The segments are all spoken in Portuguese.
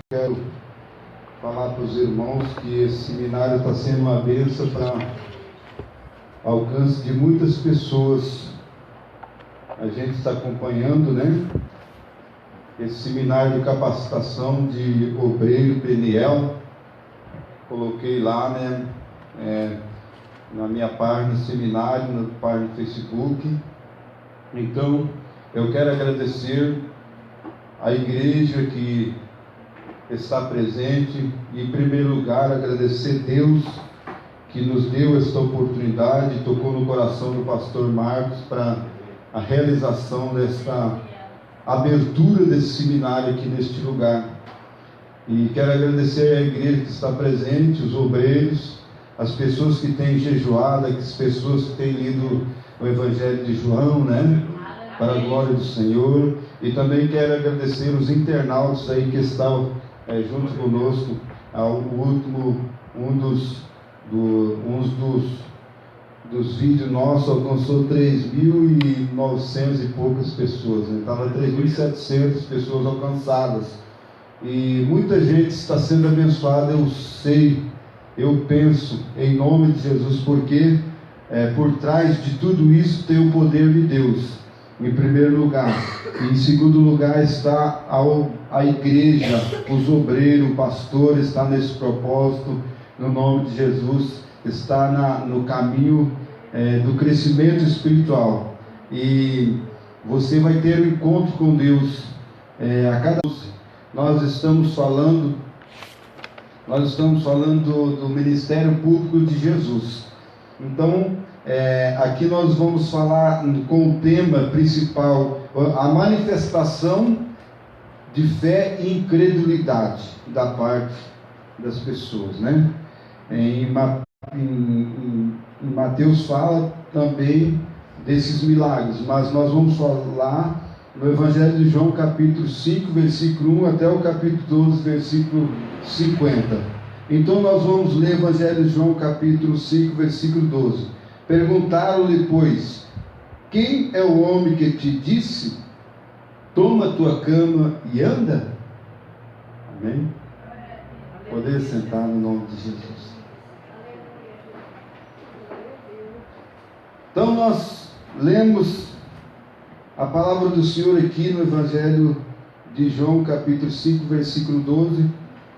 Quero falar para os irmãos que esse seminário está sendo uma bênção para alcance de muitas pessoas. A gente está acompanhando, né? Esse seminário de capacitação de obreiro Peniel. Coloquei lá, né? Na minha página seminário, na página do Facebook. Então, eu quero agradecer a igreja que está presente e, em primeiro lugar, agradecer a Deus que nos deu esta oportunidade, tocou no coração do pastor Marcos para a realização desta abertura desse seminário aqui neste lugar. E quero agradecer à igreja que está presente, os obreiros, as pessoas que têm jejuado, as pessoas que têm lido o Evangelho de João, né? Para a glória do Senhor. E também quero agradecer os internautas aí que estão junto conosco. O último, uns dos vídeos nossos alcançou 3.900 e poucas pessoas, né? Estava 3.700 pessoas alcançadas, e muita gente está sendo abençoada. Eu sei, eu penso em nome de Jesus, porque por trás de tudo isso tem o poder de Deus, em primeiro lugar. E em segundo lugar está a igreja, os obreiros, o pastor está nesse propósito, no nome de Jesus, está no caminho do crescimento espiritual. E você vai ter um encontro com Deus a cada vez. Nós estamos falando do ministério público de Jesus. Então, aqui nós vamos falar com o tema principal, a manifestação de fé e incredulidade da parte das pessoas, né? Em Mateus fala também desses milagres, mas nós vamos falar no Evangelho de João, capítulo 5, versículo 1 até o capítulo 12, versículo 50. Então nós vamos ler o Evangelho de João, capítulo 5, versículo 12. Perguntaram-lhe, pois, quem é o homem que te disse, toma a tua cama e anda? Amém? Poder sentar no nome de Jesus. Então nós lemos a palavra do Senhor aqui no Evangelho de João, capítulo 5, versículo 12,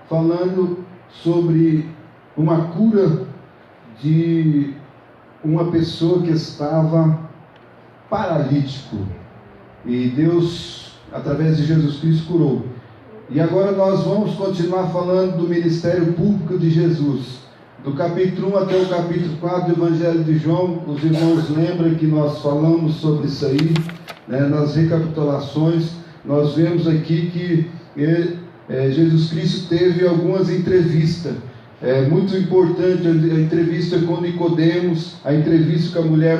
falando sobre uma cura de uma pessoa que estava paralítico, e Deus, através de Jesus Cristo, curou. E agora nós vamos continuar falando do ministério público de Jesus, do capítulo 1 até o capítulo 4 do Evangelho de João. Os irmãos lembram que nós falamos sobre isso aí, né? Nas recapitulações nós vemos aqui que Jesus Cristo teve algumas entrevistas. Muito importante a entrevista com Nicodemos, a entrevista com a mulher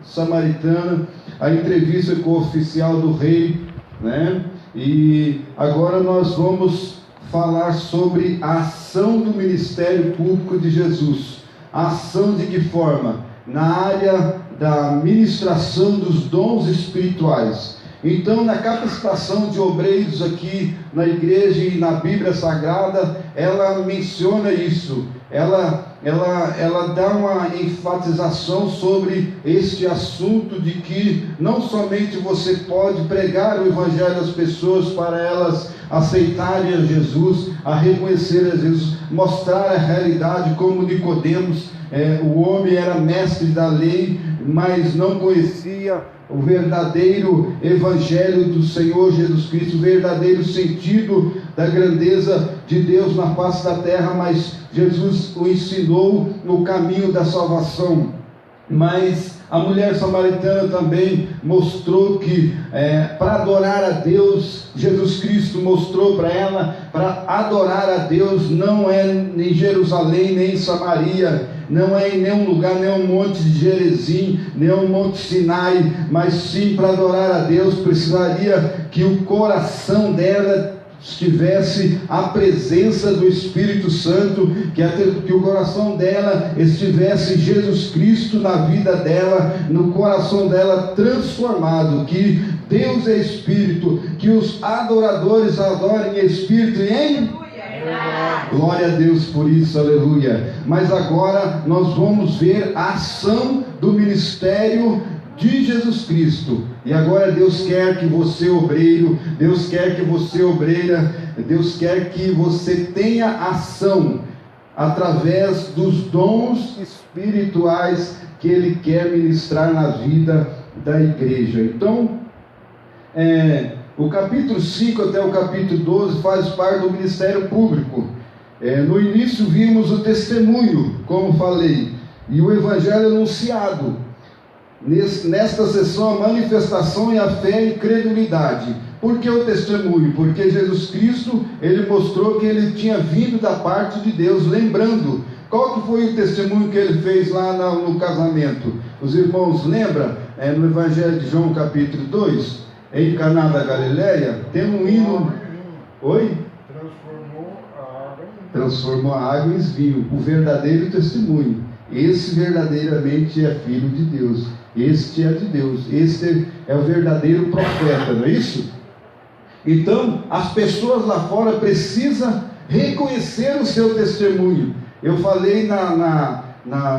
samaritana, a entrevista com o oficial do rei, né? E agora nós vamos falar sobre a ação do ministério público de Jesus. A ação de que forma? Na área da ministração dos dons espirituais. Então, na capacitação de obreiros aqui na igreja e na Bíblia Sagrada, ela menciona isso. Ela dá uma enfatização sobre este assunto de que não somente você pode pregar o Evangelho às pessoas para elas aceitarem a Jesus, a reconhecer a Jesus, mostrar a realidade, como Nicodemos. O homem era mestre da lei, mas não conhecia o verdadeiro Evangelho do Senhor Jesus Cristo, o verdadeiro sentido da grandeza de Deus na face da terra, mas Jesus o ensinou no caminho da salvação. Mas a mulher samaritana também mostrou que para adorar a Deus, Jesus Cristo mostrou para ela, para adorar a Deus não é em Jerusalém, nem em Samaria, não é em nenhum lugar, nem um monte de Gerezim, nem um monte Sinai, mas sim, para adorar a Deus precisaria que o coração dela estivesse a presença do Espírito Santo, que o coração dela estivesse Jesus Cristo na vida dela, no coração dela transformado, que Deus é Espírito, que os adoradores adorem em Espírito e em... Glória a Deus por isso, aleluia. Mas agora nós vamos ver a ação do ministério de Jesus Cristo. E agora Deus quer que você, obreiro, Deus quer que você, obreira, Deus quer que você tenha ação através dos dons espirituais que Ele quer ministrar na vida da igreja. Então, o capítulo 5 até o capítulo 12 faz parte do ministério público. No início vimos o testemunho, como falei, e o evangelho anunciado. Nesta sessão, a manifestação e a fé e credulidade. Por que o testemunho? Porque Jesus Cristo, Ele mostrou que Ele tinha vindo da parte de Deus, lembrando. Qual que foi o testemunho que Ele fez lá no casamento? Os irmãos lembram? No Evangelho de João capítulo 2, em Caná da Galileia, tem um hino... Oi? Transformou a água em vinho. O verdadeiro testemunho. Esse verdadeiramente é filho de Deus. Este é de Deus. Este é o verdadeiro profeta, não é isso? Então, as pessoas lá fora precisam reconhecer o seu testemunho. Eu falei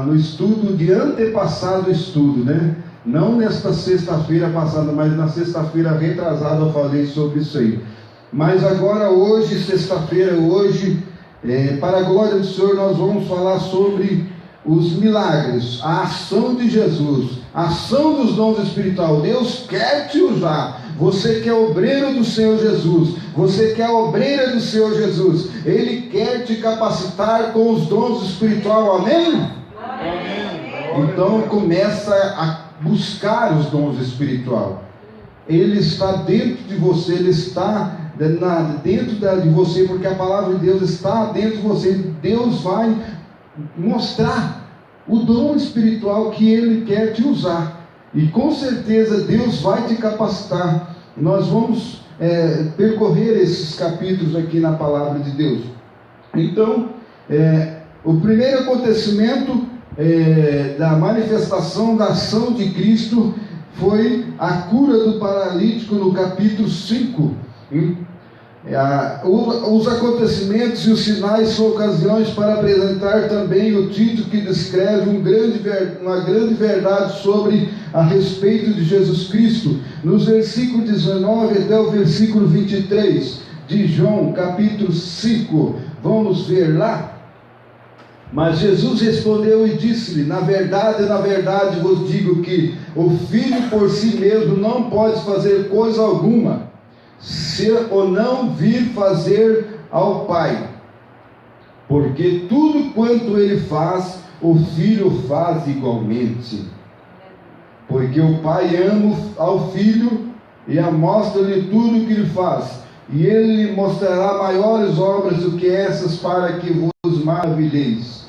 no estudo de antepassado estudo, né? Não nesta sexta-feira passada, mas na sexta-feira retrasada eu falei sobre isso aí. Mas agora, hoje, sexta-feira, para a glória do Senhor, nós vamos falar sobre os milagres, a ação de Jesus, a ação dos dons espirituais. Deus quer te usar. Você que é obreiro do Senhor Jesus, você que é obreira do Senhor Jesus, Ele quer te capacitar com os dons espirituais, amém? Amém. Então começa a buscar os dons espirituais. Ele está dentro de você, Ele está dentro de você, porque a palavra de Deus está dentro de você. Deus vai mostrar o dom espiritual que Ele quer te usar, e com certeza Deus vai te capacitar. Nós vamos percorrer esses capítulos aqui na palavra de Deus. Então, o primeiro acontecimento da manifestação da ação de Cristo foi a cura do paralítico no capítulo 5. Os acontecimentos e os sinais são ocasiões para apresentar também o título que descreve uma grande verdade a respeito de Jesus Cristo, nos versículos 19 até o versículo 23 de João capítulo 5. Vamos ver lá. Mas Jesus respondeu e disse-lhe: na verdade vos digo que o Filho por si mesmo não pode fazer coisa alguma, se ou não vir fazer ao Pai, porque tudo quanto Ele faz, o Filho faz igualmente. Porque o Pai ama ao Filho e mostra-lhe tudo o que Ele faz, e Ele lhe mostrará maiores obras do que essas, para que vos maravilheis.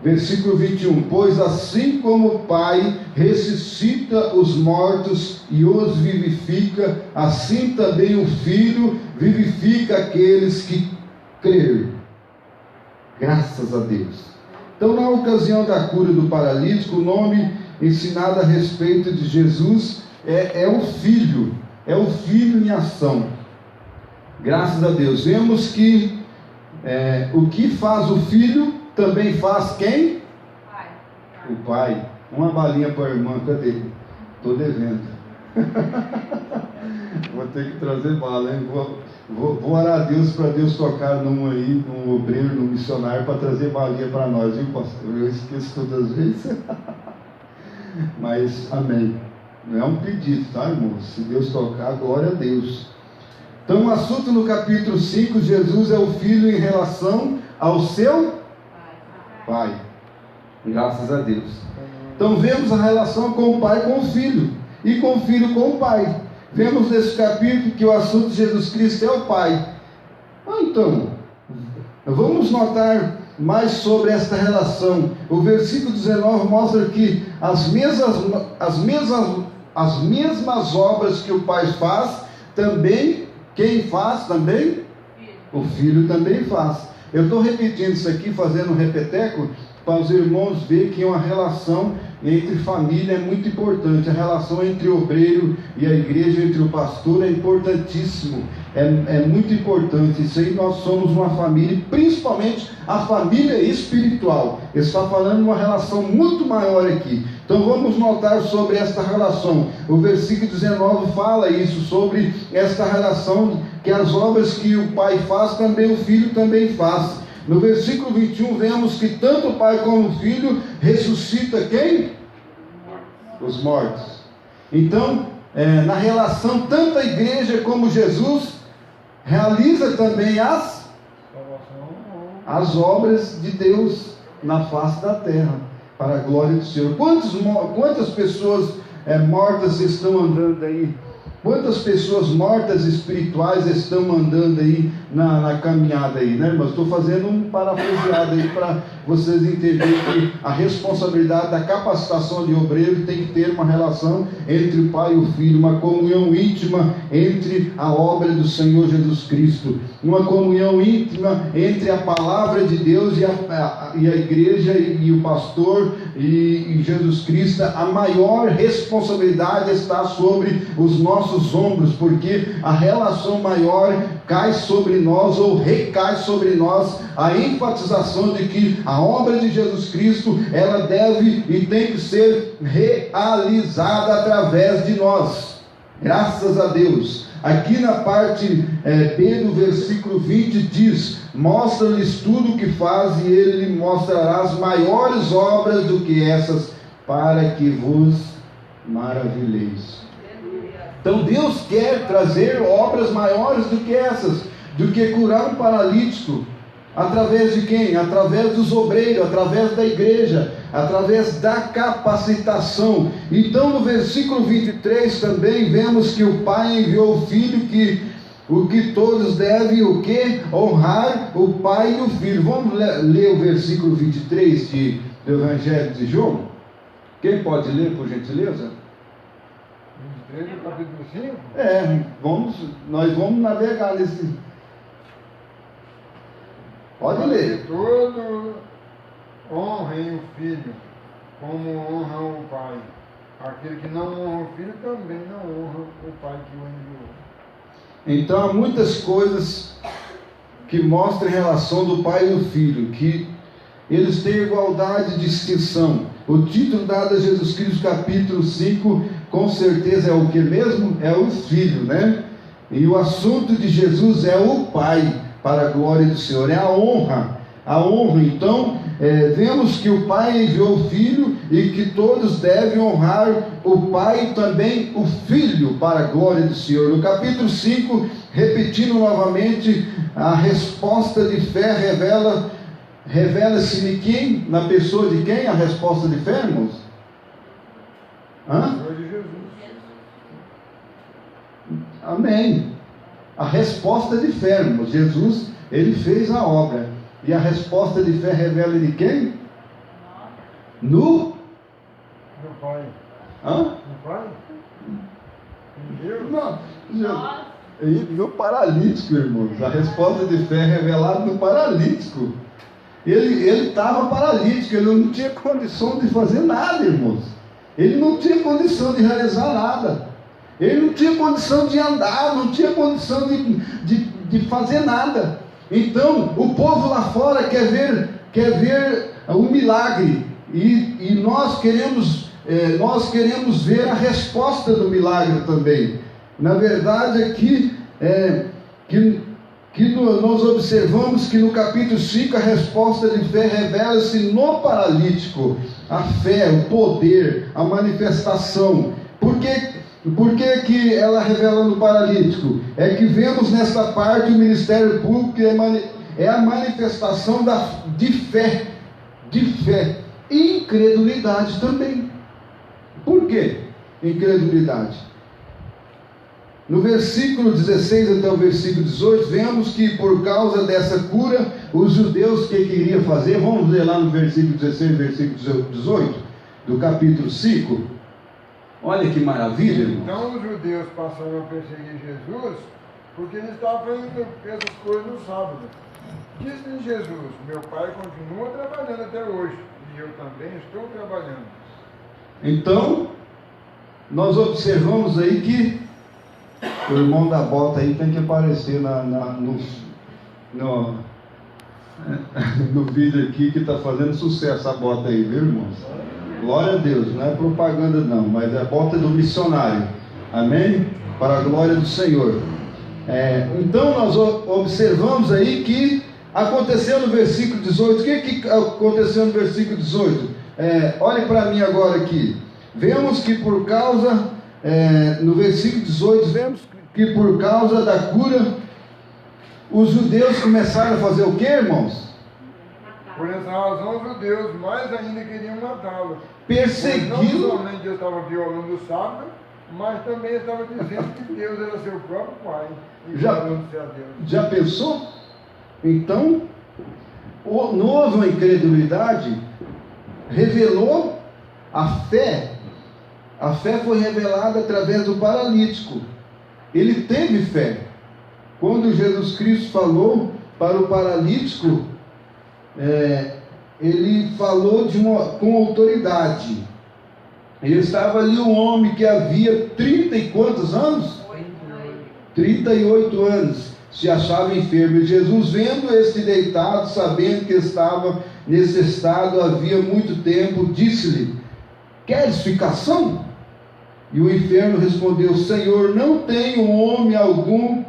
Versículo 21. Pois assim como o Pai ressuscita os mortos e os vivifica, assim também o Filho vivifica aqueles que crerem. Graças a Deus. Então, na ocasião da cura do paralítico, o nome ensinado a respeito de Jesus é o Filho. É o Filho em ação. Graças a Deus. Vemos que o que faz o Filho também faz quem? Pai. O Pai. Uma balinha para a irmã, cadê? Estou devendo. Vou ter que trazer bala, hein? Vou orar a Deus para Deus tocar num obreiro, num missionário, para trazer balinha para nós, viu, pastor? Eu esqueço todas as vezes. Mas, amém. Não é um pedido, tá, irmão? Se Deus tocar, glória a Deus. Então, o assunto no capítulo 5, Jesus é o Filho em relação ao seu Pai. Graças a Deus. Então vemos a relação com o Pai com o Filho, e com o Filho com o Pai. Vemos nesse capítulo que o assunto de Jesus Cristo é o Pai. Então, vamos notar mais sobre esta relação. O versículo 19 mostra que as mesmas obras que o Pai faz, também, quem faz também? O Filho também faz. Eu estou repetindo isso aqui, fazendo um repeteco, para os irmãos verem que é uma relação entre família é muito importante. A relação entre o obreiro e a igreja, entre o pastor, é importantíssimo. É muito importante. Isso aí, nós somos uma família, principalmente a família espiritual. Ele está falando de uma relação muito maior aqui. Então vamos notar sobre esta relação. O versículo 19 fala isso, sobre esta relação, que as obras que o pai faz, também o filho também faz. No versículo 21 vemos que tanto o pai como o filho ressuscita quem? Os mortos. Então, na relação, tanto a igreja como Jesus realiza também as obras de Deus na face da terra, para a glória do Senhor. Quantas pessoas mortas estão andando aí? Quantas pessoas mortas espirituais estão andando aí na caminhada aí, né, irmãos? Estou fazendo um parafraseado aí para vocês entenderem que a responsabilidade da capacitação de obreiro tem que ter uma relação entre o pai e o filho, uma comunhão íntima entre a obra do Senhor Jesus Cristo, uma comunhão íntima entre a palavra de Deus e a igreja e o pastor e Jesus Cristo. A maior responsabilidade está sobre os nossos ombros, porque a relação maior cai sobre nós, ou recai sobre nós, a enfatização de que a obra de Jesus Cristo, ela deve e tem que ser realizada através de nós. Graças a Deus. Aqui na parte B do versículo 20 diz: mostra-lhes tudo o que faz, e ele lhe mostrará as maiores obras do que essas, para que vos maravilheis. Então Deus quer trazer obras maiores do que essas, do que curar um paralítico. Através de quem? Através dos obreiros, através da igreja, através da capacitação. Então no versículo 23 também vemos que o pai enviou o filho, o que todos devem o quê? Honrar o pai e o filho. Vamos ler o versículo 23 do Evangelho de João? Quem pode ler, por gentileza? 23 do capítulo 5? Nós vamos navegar nesse... Pode ler. Todos honrem o filho, como honram o pai. Aquele que não honra o filho também não honra o pai que o enviou. Então há muitas coisas que mostram a relação do pai e do filho, que eles têm igualdade e distinção. O título dado a Jesus Cristo, capítulo 5, com certeza é o que mesmo? É o filho, né? E o assunto de Jesus é o pai, para a glória do Senhor, é a honra. A honra, então, vemos que o pai enviou o filho, e que todos devem honrar o pai e também o filho, para a glória do Senhor. No capítulo 5, repetindo novamente, a resposta de fé revela-se em quem? Na pessoa de quem? A resposta de fé, irmãos? De Jesus. Amém. A resposta de fé, irmãos. Jesus, ele fez a obra. E a resposta de fé revela de quem? No pai. No pai? Em Deus? Não. No paralítico, irmãos. A resposta de fé é revelada no paralítico. Ele estava paralítico, ele não tinha condição de fazer nada, irmãos. Ele não tinha condição de realizar nada. Ele não tinha condição de andar, não tinha condição de fazer nada. Então, o povo lá fora quer ver um milagre. E nós queremos ver a resposta do milagre também. Na verdade, aqui, nós observamos que no capítulo 5 a resposta de fé revela-se no paralítico. A fé, o poder, a manifestação. Por que ela revela no paralítico? É que vemos nesta parte o ministério público, que é a manifestação de fé. E incredulidade também. Por quê? Incredulidade. No versículo 16 até o versículo 18, vemos que por causa dessa cura, os judeus que queriam fazer, vamos ler lá no versículo 16 e versículo 18, do capítulo 5. Olha que maravilha, irmão. Então os judeus passaram a perseguir Jesus, porque ele estava fazendo essas coisas no sábado. Disse-lhe Jesus: meu pai continua trabalhando até hoje, e eu também estou trabalhando. Então, nós observamos aí que o irmão da bota aí tem que aparecer no vídeo aqui, que está fazendo sucesso a bota aí, viu, irmãos? Glória a Deus, não é propaganda não, mas é a bota do missionário. Amém? Para a glória do Senhor. Então nós observamos aí que aconteceu no versículo 18. O que aconteceu no versículo 18? Olhe para mim agora aqui. Vemos que por causa, no versículo 18, vemos que por causa da cura, os judeus começaram a fazer o que, irmãos? Por essa razão, os judeus mais ainda queriam matá-lo. Perseguindo. Não somente Deus estava violando o sábado, mas também estava dizendo que Deus era seu próprio Pai. E violando-se a Deus. Já pensou? Então, não houve uma incredulidade, revelou a fé. A fé foi revelada através do paralítico. Ele teve fé. Quando Jesus Cristo falou para o paralítico, ele falou com autoridade. Ele estava ali um homem que havia 30 e quantos anos? 38 anos, se achava enfermo. E Jesus, vendo este deitado, sabendo que estava nesse estado havia muito tempo, disse-lhe: queres ficação? E o enfermo respondeu: Senhor, não tenho homem algum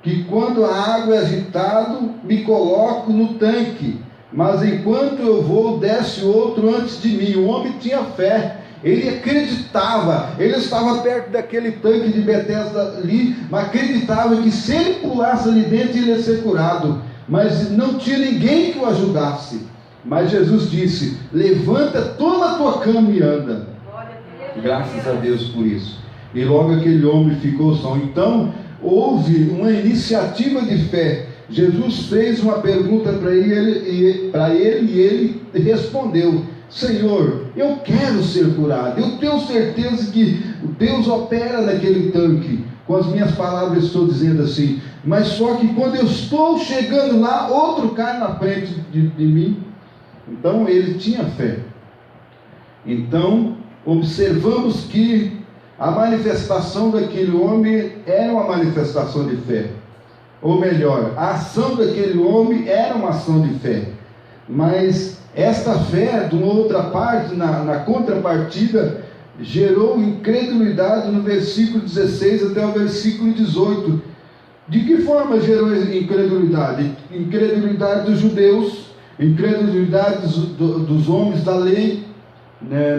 que, quando a água é agitada, me coloco no tanque, mas enquanto eu vou, desce outro antes de mim. O homem tinha fé, ele acreditava, ele estava perto daquele tanque de Betesda ali, mas acreditava que se ele pulasse ali dentro, ele ia ser curado, mas não tinha ninguém que o ajudasse. Mas Jesus disse: levanta, toma a tua cama e anda. Graças a Deus por isso. E logo aquele homem ficou são. Então houve uma iniciativa de fé. Jesus fez uma pergunta para ele e ele respondeu: Senhor, eu quero ser curado. Eu tenho certeza que Deus opera naquele tanque. Com as minhas palavras estou dizendo assim, mas só que quando eu estou chegando lá, outro cai na frente de mim. Então ele tinha fé. Então observamos que a manifestação daquele homem era uma manifestação de fé. Ou melhor, a ação daquele homem era uma ação de fé. Mas esta fé, de uma outra parte, na contrapartida, gerou incredulidade no versículo 16 até o versículo 18. De que forma gerou incredulidade? Incredulidade dos judeus, incredulidade dos homens da lei.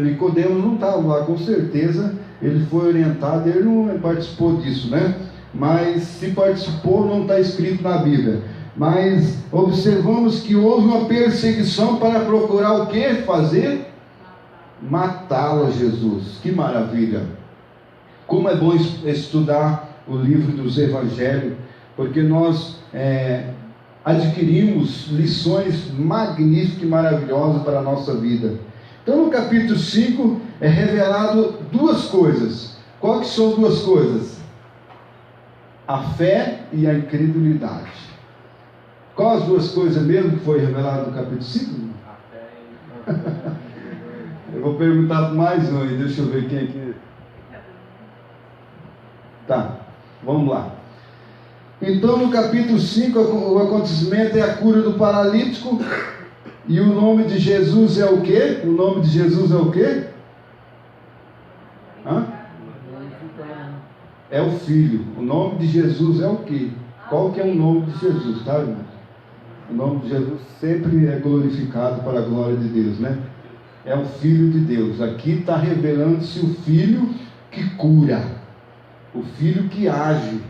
Nicodemos não estava lá, com certeza ele foi orientado, ele não participou disso, né? Mas se participou, não está escrito na Bíblia. Mas observamos que houve uma perseguição para procurar o que fazer? Matá-lo a Jesus. Que maravilha! Como é bom estudar o livro dos Evangelhos, porque nós adquirimos lições magníficas e maravilhosas para a nossa vida. Então no capítulo 5 é revelado duas coisas. Qual que são duas coisas? A fé e a incredulidade. Qual as duas coisas mesmo que foi revelado no capítulo 5? A fé e... Eu vou perguntar mais um aí, deixa eu ver quem aqui. Tá, vamos lá. Então no capítulo 5 o acontecimento é a cura do paralítico. E o nome de Jesus é o quê? O nome de Jesus é o quê? É o Filho. O nome de Jesus é o quê? Qual que é o nome de Jesus, tá, irmão? O nome de Jesus sempre é glorificado para a glória de Deus, né? É o Filho de Deus. Aqui está revelando-se o Filho que cura, o Filho que age,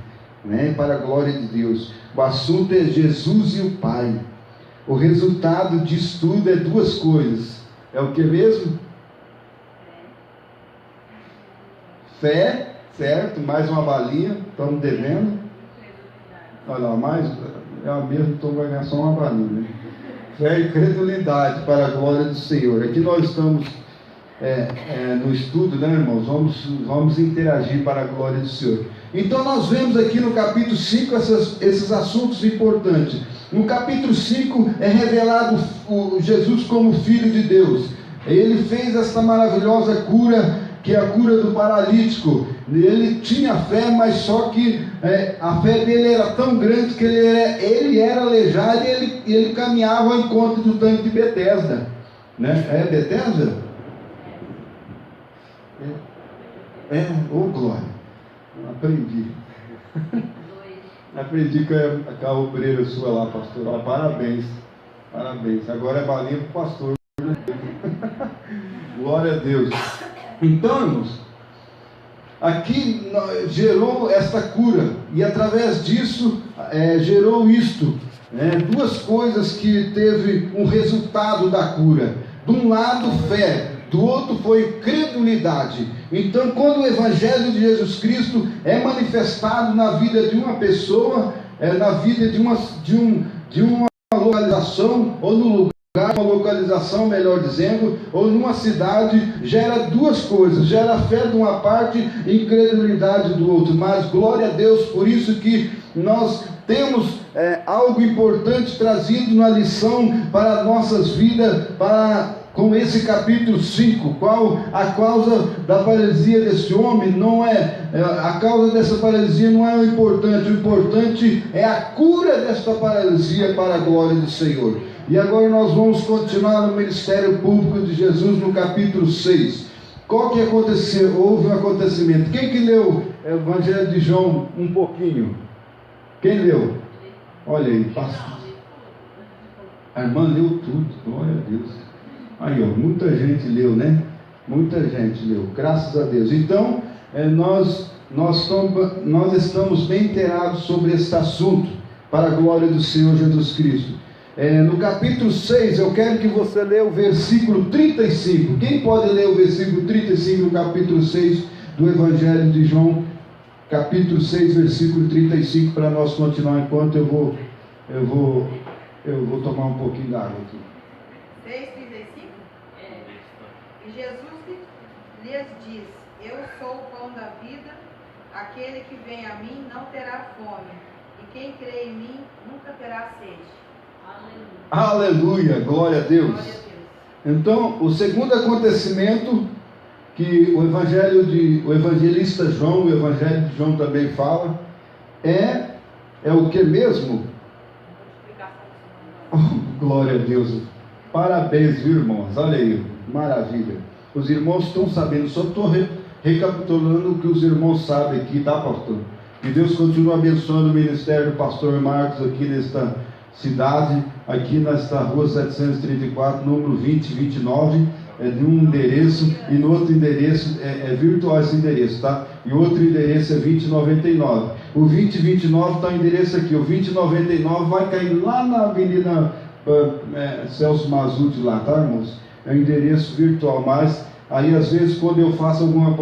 né? Para a glória de Deus. O assunto é Jesus e o Pai. O resultado disso tudo é duas coisas. É o que mesmo? Fé, certo? Mais uma balinha, estamos devendo. Olha lá, mais, mesmo, então vai ganhar só uma balinha. Né? Fé e credulidade para a glória do Senhor. Aqui nós estamos no estudo, né, irmãos? Vamos interagir para a glória do Senhor. Então nós vemos aqui no capítulo 5 esses assuntos importantes. No capítulo 5 é revelado Jesus como Filho de Deus. Ele fez essa maravilhosa cura, que é a cura do paralítico. Ele tinha fé, mas só que a fé dele era tão grande que ele era aleijado e ele caminhava ao encontro do tanque de Betesda, né? É Betesda? Glória, aprendi. Aprendi com a obreira sua lá, pastor. Parabéns, parabéns. Agora é balinha para o pastor. Glória a Deus. Então, irmãos, aqui gerou esta cura, e através disso gerou isto, duas coisas que teve um resultado da cura. De um lado, fé, do outro foi credulidade. Então, quando o Evangelho de Jesus Cristo é manifestado na vida de uma pessoa, na vida de uma localização, ou no lugar, uma localização, melhor dizendo, ou numa cidade, gera duas coisas: gera fé de uma parte e incredulidade do outro. Mas glória a Deus, por isso que nós temos algo importante trazido na lição para as nossas vidas, com esse capítulo 5, qual a causa da paralisia desse homem não a causa dessa paralisia não é o importante é a cura desta paralisia para a glória do Senhor. E agora nós vamos continuar no ministério público de Jesus no capítulo 6. Qual que aconteceu? Houve um acontecimento. Quem que leu o Evangelho de João um pouquinho? Quem leu? Olha aí, pastor. A irmã leu tudo, glória a Deus. Aí, ó, muita gente leu, né? Muita gente leu, graças a Deus. Então, nós estamos bem inteirados sobre esse assunto, para a glória do Senhor Jesus Cristo. No capítulo 6, eu quero que você leia o versículo 35. Quem pode ler o versículo 35 do capítulo 6 do Evangelho de João? Capítulo 6, versículo 35, para nós continuar, enquanto eu vou tomar um pouquinho d'água aqui. 6:35? E Jesus lhes diz: Eu sou o pão da vida, aquele que vem a mim não terá fome, e quem crê em mim nunca terá sede. Aleluia, glória a Deus. Glória a Deus. Então, o segundo acontecimento que o evangelista João, o Evangelho de João também fala, é o que mesmo? Oh, glória a Deus. Parabéns, viu, irmãos? Olha aí, maravilha. Os irmãos estão sabendo, só estou recapitulando o que os irmãos sabem aqui, tá, pastor? Que Deus continue abençoando o ministério do pastor Marcos aqui nesta cidade, aqui nesta rua 734, número 2029, de um endereço, e no outro endereço, é virtual esse endereço, tá? E outro endereço é 2099. O 2029 está o endereço aqui, o 2099 vai cair lá na avenida Celso Mazzuti lá, tá, irmãos? É um endereço virtual, mas aí às vezes quando eu faço alguma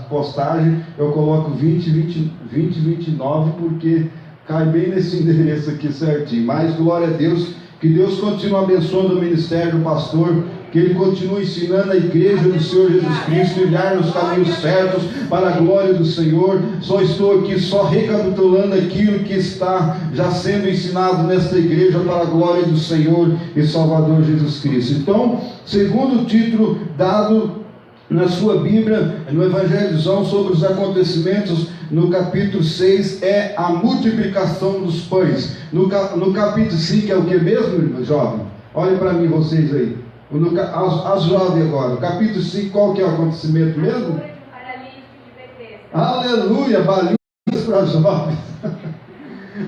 postagem, eu coloco 2029, porque cai bem nesse endereço aqui certinho. Mas glória a Deus, que Deus continue abençoando o ministério do pastor, que ele continue ensinando a igreja do Senhor Jesus Cristo, trilhar nos caminhos certos para a glória do Senhor. Só estou aqui recapitulando aquilo que está já sendo ensinado nesta igreja para a glória do Senhor e Salvador Jesus Cristo. Então, segundo título dado na sua Bíblia, no Evangelho de João, sobre os acontecimentos no capítulo 6, é a multiplicação dos pães. No capítulo 5 é o que mesmo, irmão jovem? Olhem para mim vocês aí. As jovens agora. O capítulo 5, qual que é o acontecimento mesmo? Aleluia, balinhas para jovens.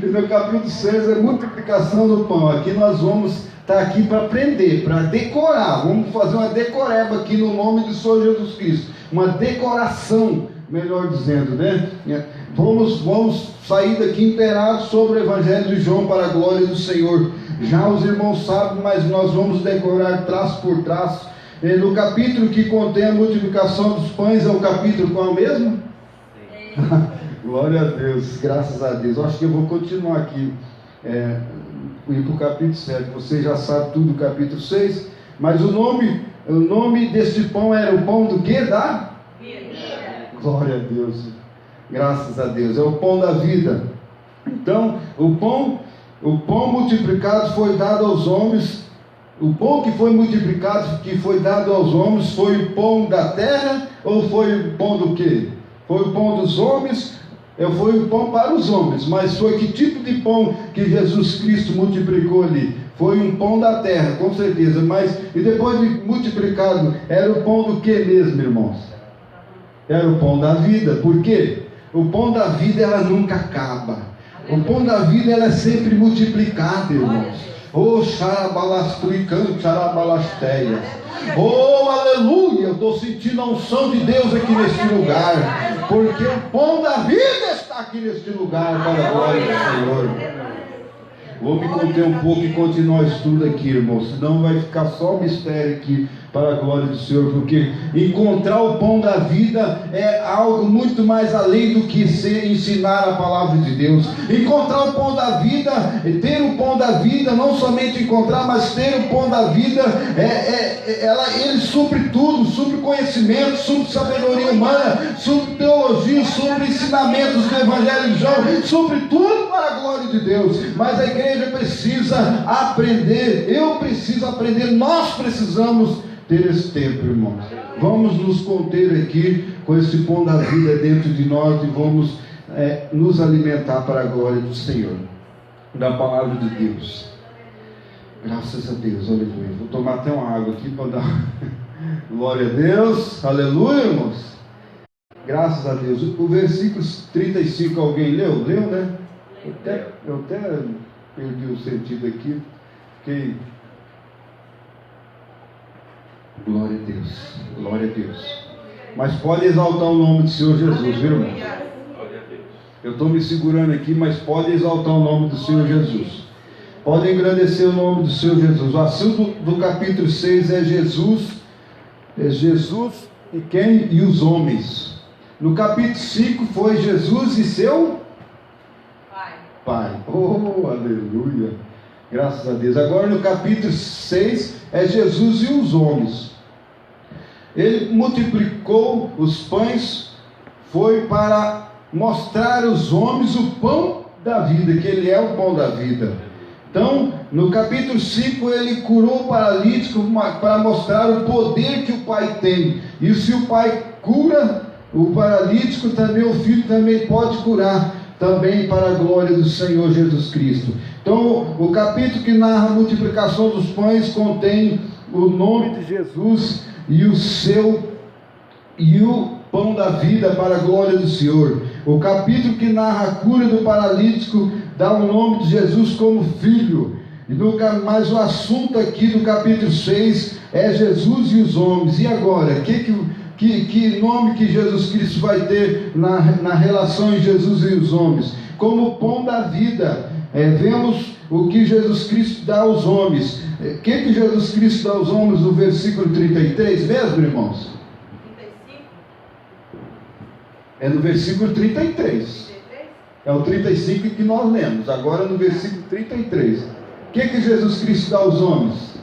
E no capítulo 6 é multiplicação do pão. Aqui nós vamos estar aqui para aprender, para decorar. Vamos fazer uma decoreba aqui no nome do Senhor Jesus Cristo. Uma decoração, melhor dizendo, né? Vamos sair daqui inteirados sobre o Evangelho de João para a glória do Senhor. Já os irmãos sabem, mas nós vamos decorar traço por traço. No capítulo que contém a multiplicação dos pães, é o capítulo qual mesmo? Glória a Deus, graças a Deus. Eu acho que eu vou continuar aqui, ir para o capítulo 7. Você já sabe tudo do capítulo 6, mas o nome deste pão era o pão do que? Da vida. Glória a Deus, graças a Deus. É o pão da vida. Então, o pão multiplicado foi dado aos homens. O pão que foi multiplicado, que foi dado aos homens, foi o pão da terra ou foi o pão do quê? Foi o pão dos homens, foi o pão para os homens, mas foi que tipo de pão que Jesus Cristo multiplicou ali? Foi um pão da terra, com certeza, mas e depois de multiplicado, era o pão do que mesmo, irmãos? Era o pão da vida. Por quê? O pão da vida, ela nunca acaba. O pão da vida, ela é sempre multiplicada, irmãos. Oh, xarabalastruicam, xarabalasteias. Oh, aleluia, eu estou sentindo a unção de Deus aqui neste lugar, porque o pão da vida está aqui neste lugar, para a glória do Senhor. Vou me conter um pouco e continuar o estudo aqui, irmão, senão vai ficar só mistério aqui, para a glória do Senhor, porque encontrar o pão da vida é algo muito mais além do que ensinar a palavra de Deus. Encontrar o pão da vida, ter o pão da vida, não somente encontrar, mas ter o pão da vida, ele supre tudo, supre conhecimento, supre sabedoria humana, supre teologia, supre ensinamentos do Evangelho de João, supre tudo para a glória de Deus. Mas a igreja precisa aprender, eu preciso aprender, nós precisamos ter esse tempo, irmãos. Vamos nos conter aqui com esse pão da vida dentro de nós e vamos nos alimentar para a glória do Senhor, da palavra de Deus. Graças a Deus, aleluia. Vou tomar até uma água aqui para dar glória a Deus, aleluia, irmãos. Graças a Deus. O versículo 35 alguém leu? Leu, né? Eu até perdi o sentido aqui. Fiquei... Glória a Deus, glória a Deus. Mas pode exaltar o nome do Senhor Jesus, viu, irmão? Eu estou me segurando aqui, mas pode exaltar o nome do Senhor Jesus. Pode engrandecer o nome do Senhor Jesus. O assunto do capítulo 6 é Jesus e quem? E os homens. No capítulo 5 foi Jesus e seu Pai. Oh, aleluia. Graças a Deus. Agora no capítulo 6 é Jesus e os homens. Ele multiplicou os pães, foi para mostrar aos homens o pão da vida, que ele é o pão da vida. Então, no capítulo 5, ele curou o paralítico para mostrar o poder que o Pai tem. E se o Pai cura o paralítico, também o Filho também pode curar, também para a glória do Senhor Jesus Cristo. Então, o capítulo que narra a multiplicação dos pães contém o nome de Jesus e o pão da vida para a glória do Senhor. O capítulo que narra a cura do paralítico dá o nome de Jesus como Filho. Mas o assunto aqui do capítulo 6 é Jesus e os homens. E agora, que nome que Jesus Cristo vai ter na relação em Jesus e os homens? Como pão da vida. Vemos o que Jesus Cristo dá aos homens. O que Jesus Cristo dá aos homens no versículo 33 mesmo, irmãos? 35? É no versículo 33. É o 35 que nós lemos. Agora no versículo 33. O que Jesus Cristo dá aos homens?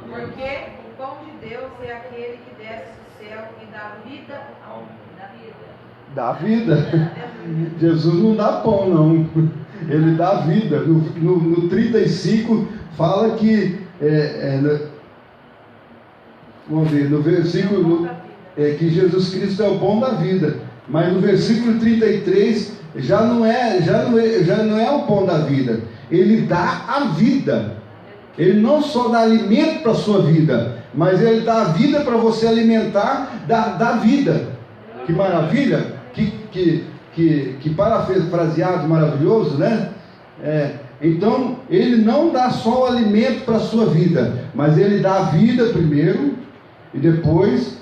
Porque o pão de Deus é aquele que desce do céu e dá vida ao Dá vida. Jesus não dá pão, não. Ele dá vida. No 35 fala que vamos ver, no versículo que Jesus Cristo é o pão da vida. Mas no versículo 33 já não é o pão da vida. Ele dá a vida. Ele não só dá alimento para a sua vida, mas ele dá a vida para você alimentar da vida. Que maravilha! Que parafraseado maravilhoso, né? Então, ele não dá só o alimento para a sua vida, mas ele dá a vida primeiro, e depois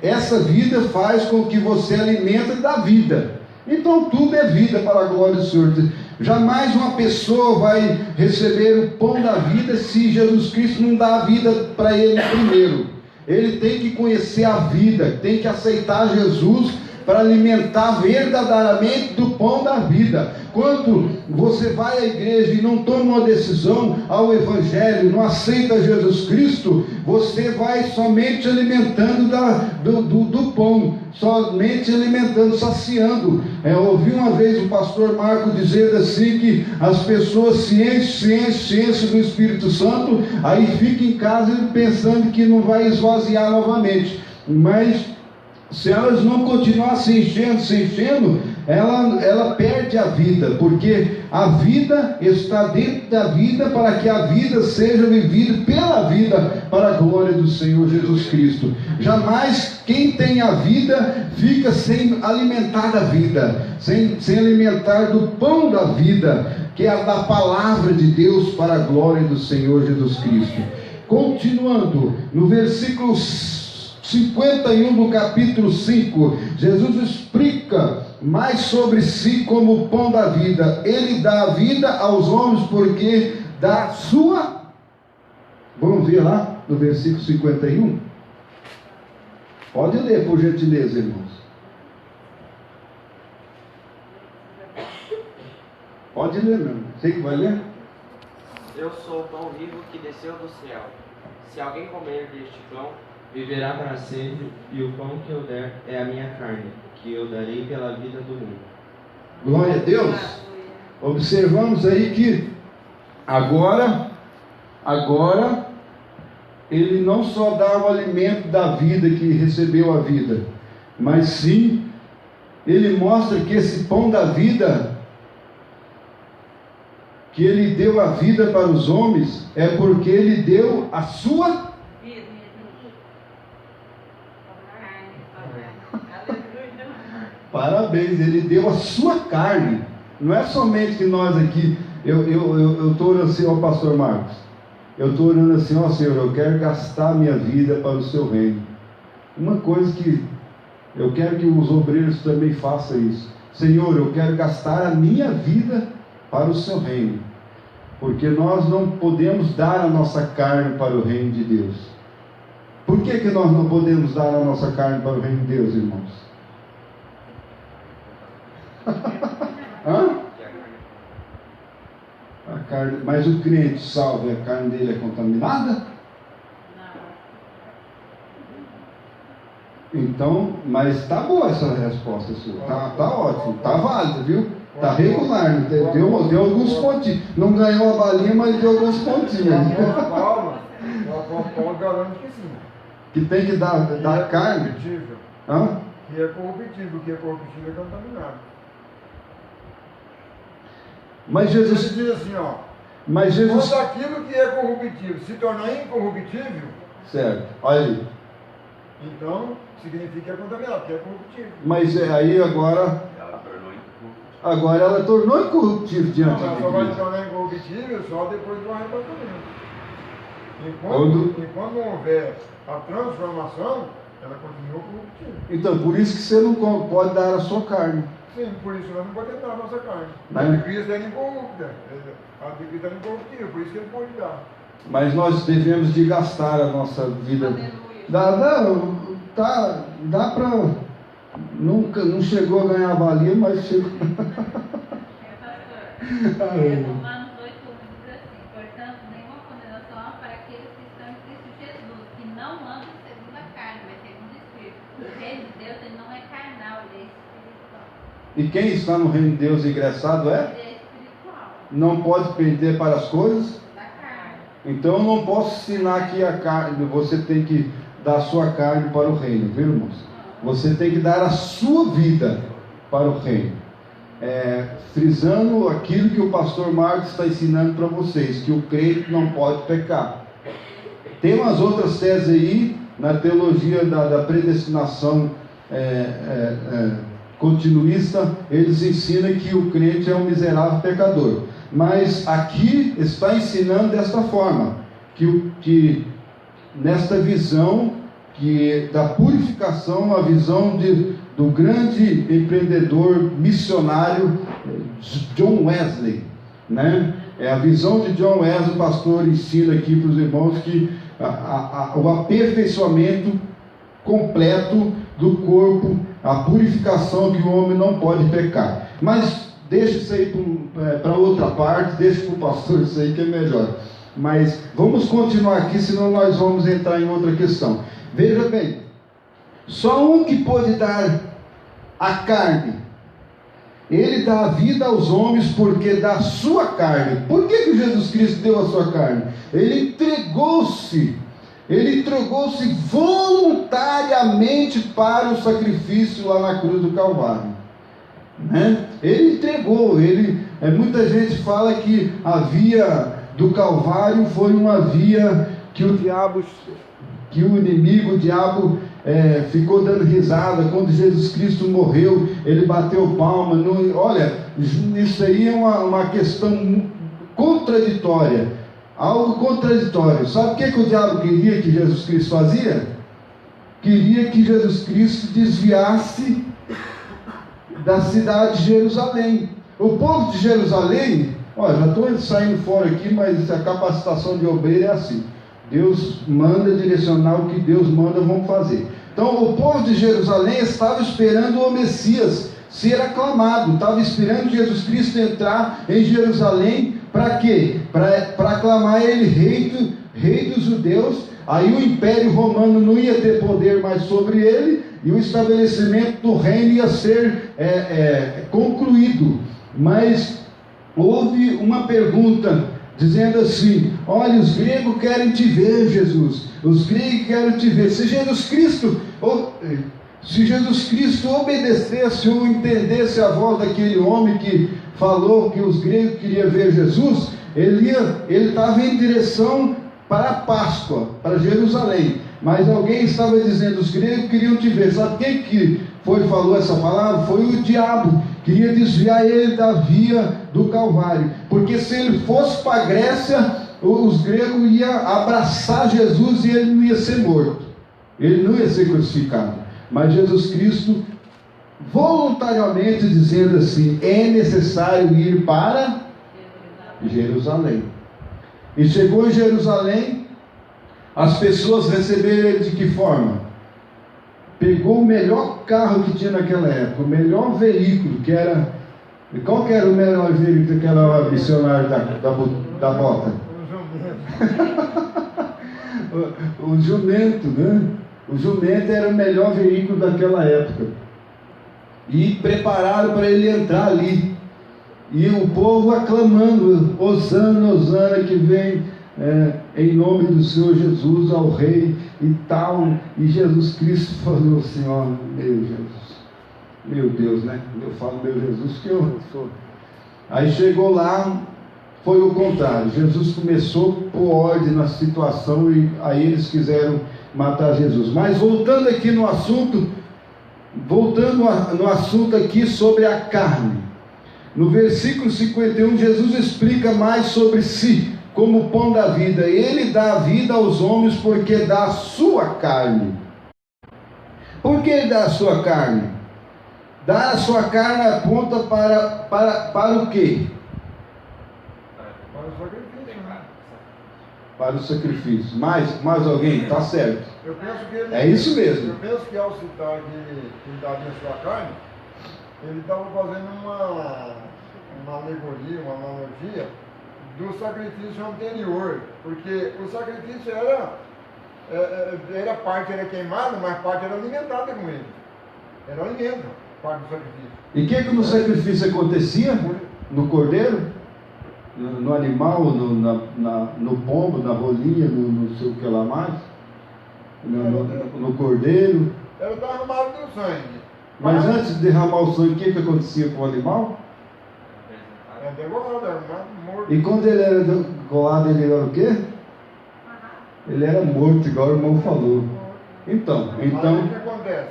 essa vida faz com que você alimente da vida. Então, tudo é vida para a glória do Senhor. Jamais uma pessoa vai receber o pão da vida se Jesus Cristo não dá a vida para ele primeiro. Ele tem que conhecer a vida, tem que aceitar Jesus para alimentar verdadeiramente do pão da vida. Quando você vai à igreja e não toma uma decisão ao Evangelho, não aceita Jesus Cristo, você vai somente alimentando do pão, somente alimentando, saciando. Eu ouvi uma vez o pastor Marco dizer assim, que as pessoas se enchem do Espírito Santo, aí fica em casa pensando que não vai esvaziar novamente. Mas se elas não continuar se enchendo, ela perde a vida, porque a vida está dentro da vida, para que a vida seja vivida pela vida, para a glória do Senhor Jesus Cristo. Jamais quem tem a vida fica sem alimentar da vida, sem alimentar do pão da vida, que é da palavra de Deus, para a glória do Senhor Jesus Cristo. Continuando, no versículo 51 do capítulo 5, Jesus explica mais sobre si como o pão da vida. Ele dá a vida aos homens porque da sua... Vamos ver lá no versículo 51? Pode ler, por gentileza, irmãos. Pode ler, meu irmão. Você que vai ler? Eu sou o pão vivo que desceu do céu. Se alguém comer deste pão, viverá para sempre, e o pão que eu der é a minha carne, que eu darei pela vida do mundo. Glória a Deus. Observamos aí que agora ele não só dá o alimento da vida, que recebeu a vida, mas sim ele mostra que esse pão da vida, que ele deu a vida para os homens, é porque ele deu a sua parabéns, ele deu a sua carne. Não é somente que nós aqui, eu estou orando assim, ó pastor Marcos, eu estou orando assim, ó Senhor, eu quero gastar minha vida para o seu reino. Uma coisa que eu quero que os obreiros também façam isso. Senhor, eu quero gastar a minha vida para o seu reino, porque nós não podemos dar a nossa carne para o reino de Deus. Por que nós não podemos dar a nossa carne para o reino de Deus, irmãos? Hã? A carne, mas o crente salvo, a carne dele é contaminada? Então, mas está boa essa resposta sua, tá ótimo, tá válida, viu? Tá regular, deu alguns pontinhos. Não ganhou a balinha, mas deu alguns pontinhos. O apóstolo Paulo garante que sim. Que tem que dar carne. Hã? Que é corruptível, que é corruptível é contaminado. Mas Jesus diz assim, ó. Mas Jesus... quando aquilo que é corruptível se tornar incorruptível, certo, olha aí. Então, significa que é contaminado, que é corruptível. Mas aí agora ela tornou incorruptível diante de Deus. Ela só vai se tornar incorruptível só depois do arrebatamento. Enquanto não houver a transformação, ela continua corruptível. Então, por isso que você não pode dar a sua carne. Sim, por isso nós não podemos dar a nossa carne. Mas... a de Cristo é incorrupta. A de Cristo é incorruptível, por isso que ele pode dar. Mas nós devemos de gastar a nossa vida. Dá para... Nunca, não chegou a ganhar a balinha, mas chegou... Romanos 8, diz assim: portanto, nenhuma condenação há para aqueles que estão em Cristo Jesus, que não andam segundo a carne, mas segundo o Espírito. O reino de Deus ele não é carnal, ele é espiritual. E quem está no reino de Deus ingressado é? Ele é espiritual. Não pode perder para as coisas? Da carne. Então eu não posso ensinar que a carne, você tem que dar a sua carne para o reino, viu, irmãos? Você tem que dar a sua vida para o reino. Frisando aquilo que o pastor Marcos está ensinando para vocês, que o crente não pode pecar. Tem umas outras teses aí, na teologia da predestinação continuista, eles ensinam que o crente é um miserável pecador. Mas aqui está ensinando desta forma, que nesta visão da purificação, a visão do grande empreendedor missionário John Wesley, né? É a visão de John Wesley. O pastor ensina aqui para os irmãos que o aperfeiçoamento completo do corpo, a purificação que o homem não pode pecar. Mas deixa isso aí para outra parte, deixa para o pastor isso aí que é melhor. Mas vamos continuar aqui, senão nós vamos entrar em outra questão. Veja bem, só um que pode dar a carne, ele dá a vida aos homens porque dá a sua carne. Por que Jesus Cristo deu a sua carne? Ele entregou-se voluntariamente para o sacrifício lá na cruz do Calvário, né? Ele entregou. Muita gente fala que a via do Calvário foi uma via que o inimigo, o diabo, ficou dando risada. Quando Jesus Cristo morreu, ele bateu palma. Olha, isso aí é uma questão contraditória. Algo contraditório. Sabe o que o diabo queria que Jesus Cristo fazia? Queria que Jesus Cristo desviasse da cidade de Jerusalém. O povo de Jerusalém, já estou saindo fora aqui, mas a capacitação de obreiro é assim. Deus manda direcionar o que Deus manda, vamos fazer. Então o povo de Jerusalém estava esperando o Messias ser aclamado, estava esperando Jesus Cristo entrar em Jerusalém. Para quê? Para aclamar ele rei dos judeus. Aí o Império Romano não ia ter poder mais sobre ele, e o estabelecimento do reino ia ser concluído. Mas houve uma pergunta dizendo assim: olha, os gregos querem te ver, Jesus. Os gregos querem te ver. Se Jesus Cristo obedecesse ou entendesse a voz daquele homem que falou que os gregos queriam ver Jesus, ele estava em direção para a Páscoa, para Jerusalém. Mas alguém estava dizendo: os gregos queriam te ver. Sabe quem que falou essa palavra? Foi o diabo. Queria desviar ele da via do Calvário, porque se ele fosse para a Grécia, os gregos iam abraçar Jesus e ele não ia ser morto, ele não ia ser crucificado. Mas Jesus Cristo, voluntariamente dizendo assim: é necessário ir para Jerusalém. E chegou em Jerusalém, as pessoas receberam ele de que forma? Pegou o melhor carro que tinha naquela época, o melhor veículo, que era... Qual que era o melhor veículo que era missionário da bota? O jumento, né? O jumento era o melhor veículo daquela época. E prepararam para ele entrar ali. E o povo aclamando: Hosana, Hosana, que vem em nome do Senhor Jesus, ao Rei e tal. E Jesus Cristo falou assim: ó, meu Jesus, meu Deus, né? Eu falo meu Jesus que eu sou. Aí chegou lá, foi o contrário. Jesus começou a pôr ordem na situação e aí eles quiseram matar Jesus. Mas voltando aqui no assunto, aqui sobre a carne. No versículo 51, Jesus explica mais sobre si, como pão da vida. Ele dá a vida aos homens porque dá a sua carne. Por que ele dá a sua carne? Dar a sua carne aponta para o quê? Para o sacrifício, né? Para o sacrifício. Mais alguém? Está certo. Eu penso que ele, é isso mesmo. Eu penso que ao citar que ele daria a sua carne, ele estava fazendo uma alegoria, uma analogia do sacrifício anterior, porque o sacrifício era queimado, mas parte era alimentada com ele. Era alimento, parte do sacrifício. E o que no sacrifício acontecia? No cordeiro? No animal, no pombo, na rolinha, no sei o que lá mais? No cordeiro? Era derramado do sangue. Mas antes de derramar o sangue, o que acontecia com o animal? Era degolado, era morto. E quando ele era degolado, ele era o quê? Ele era morto, igual o irmão falou. Então. Aí o que acontece?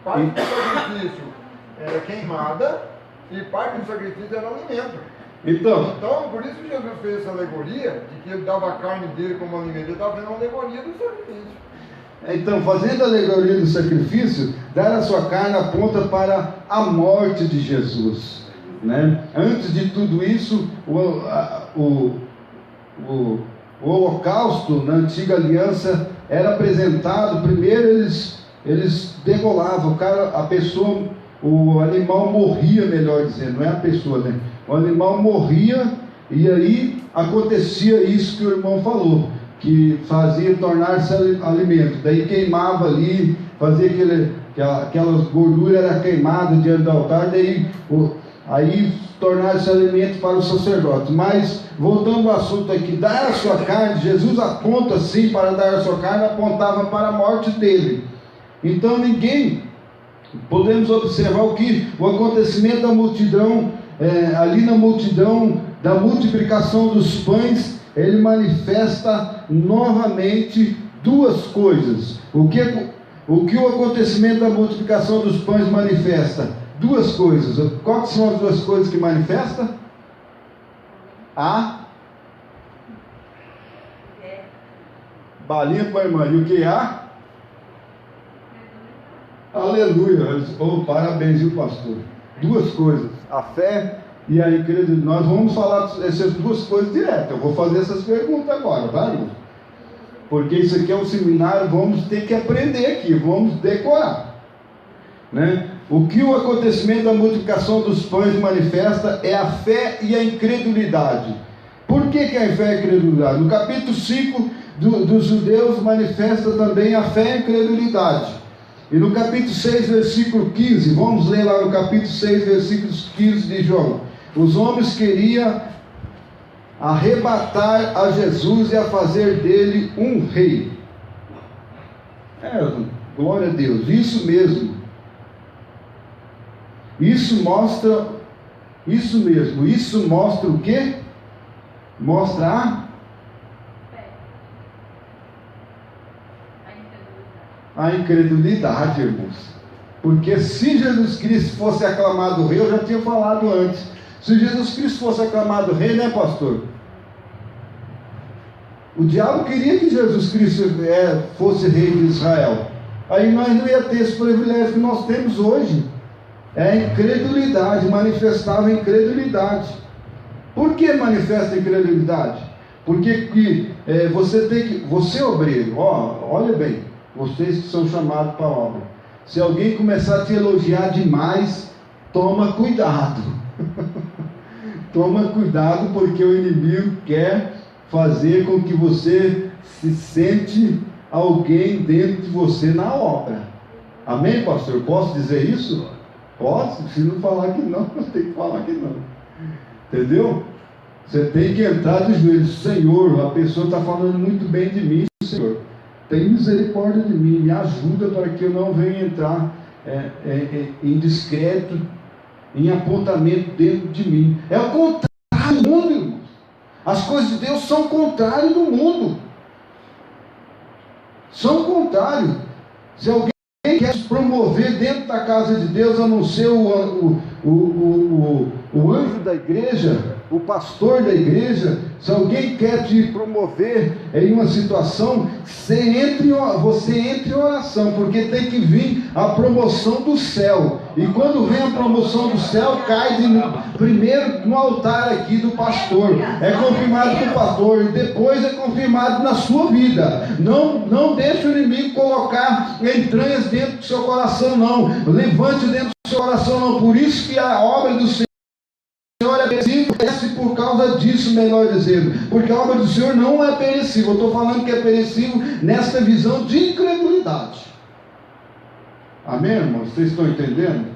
Parte do sacrifício era queimada e parte do sacrifício era alimento. Então, por isso que Jesus fez essa alegoria, de que ele dava a carne dele como alimento. Ele estava fazendo uma alegoria do sacrifício. Então, fazendo a alegoria do sacrifício, dar a sua carne aponta para a morte de Jesus, né? Antes de tudo isso, o holocausto na antiga aliança era apresentado. Primeiro eles eles degolavam, a pessoa, o animal morria, melhor dizendo, não é a pessoa, né? O animal morria e aí acontecia isso que o irmão falou, que fazia tornar-se alimento, daí queimava ali, fazia aquelas gorduras eram queimadas diante do altar, daí aí tornar-se alimento para os sacerdotes. Mas voltando ao assunto aqui, dar a sua carne, Jesus aponta assim para dar a sua carne, apontava para a morte dele. Então podemos observar o acontecimento da multidão, ali na multidão da multiplicação dos pães, ele manifesta novamente duas coisas. O que o acontecimento da multiplicação dos pães manifesta? Duas coisas. Quais são as duas coisas que manifesta? A balinha para a irmã. E o que há? Aleluia. Oh, parabéns, viu, pastor? Duas coisas. A fé e a incredulidade. Nós vamos falar essas duas coisas direto. Eu vou fazer essas perguntas agora, tá, irmão? Porque isso aqui é um seminário, vamos ter que aprender aqui, vamos decorar, né? O que o acontecimento da multiplicação dos pães manifesta é a fé e a incredulidade. Por que é a fé e a incredulidade? No capítulo 5 dos judeus manifesta também a fé e a incredulidade. E no capítulo 6, versículo 15, vamos ler lá no capítulo 6, versículo 15 de João. Os homens queriam arrebatar a Jesus e a fazer dele um rei. Glória a Deus, isso mesmo. Isso mostra o quê? Mostra a incredulidade, irmãos. Porque se Jesus Cristo fosse aclamado rei, eu já tinha falado antes, se Jesus Cristo fosse aclamado rei, né, pastor? O diabo queria que Jesus Cristo fosse rei de Israel. Aí nós não ia ter esse privilégio que nós temos hoje. É a incredulidade, manifestava a incredulidade. Por que manifesta a incredulidade? Porque você obreiro, olha bem, vocês que são chamados para a obra. Se alguém começar a te elogiar demais, toma cuidado. Toma cuidado, porque o inimigo quer fazer com que você se sente alguém dentro de você na obra. Amém, pastor? Posso dizer isso? Posso? Se não falar que não, eu tenho que falar que não. Entendeu? Você tem que entrar de joelhos. Senhor, a pessoa está falando muito bem de mim, Senhor. Tem misericórdia de mim, me ajuda para que eu não venha entrar em descrédito, em apontamento dentro de mim. É o contrário do mundo, irmãos. As coisas de Deus são o contrário do mundo. São o contrário. Se alguém quer se promover dentro da casa de Deus, a não ser o anjo da igreja, o pastor da igreja, se alguém quer te promover em uma situação, você entre em oração, porque tem que vir a promoção do céu. E quando vem a promoção do céu, cai primeiro no altar aqui do pastor, é confirmado do pastor, e depois é confirmado na sua vida. Não deixe o inimigo colocar entranhas dentro do seu coração, não. Levante dentro do seu coração, não. Por isso que a obra do Senhor é perecível, por causa disso, melhor dizendo, porque a obra do Senhor não é perecível. Eu estou falando que é perecível nesta visão de incredulidade. Amém, irmãos? Vocês estão entendendo?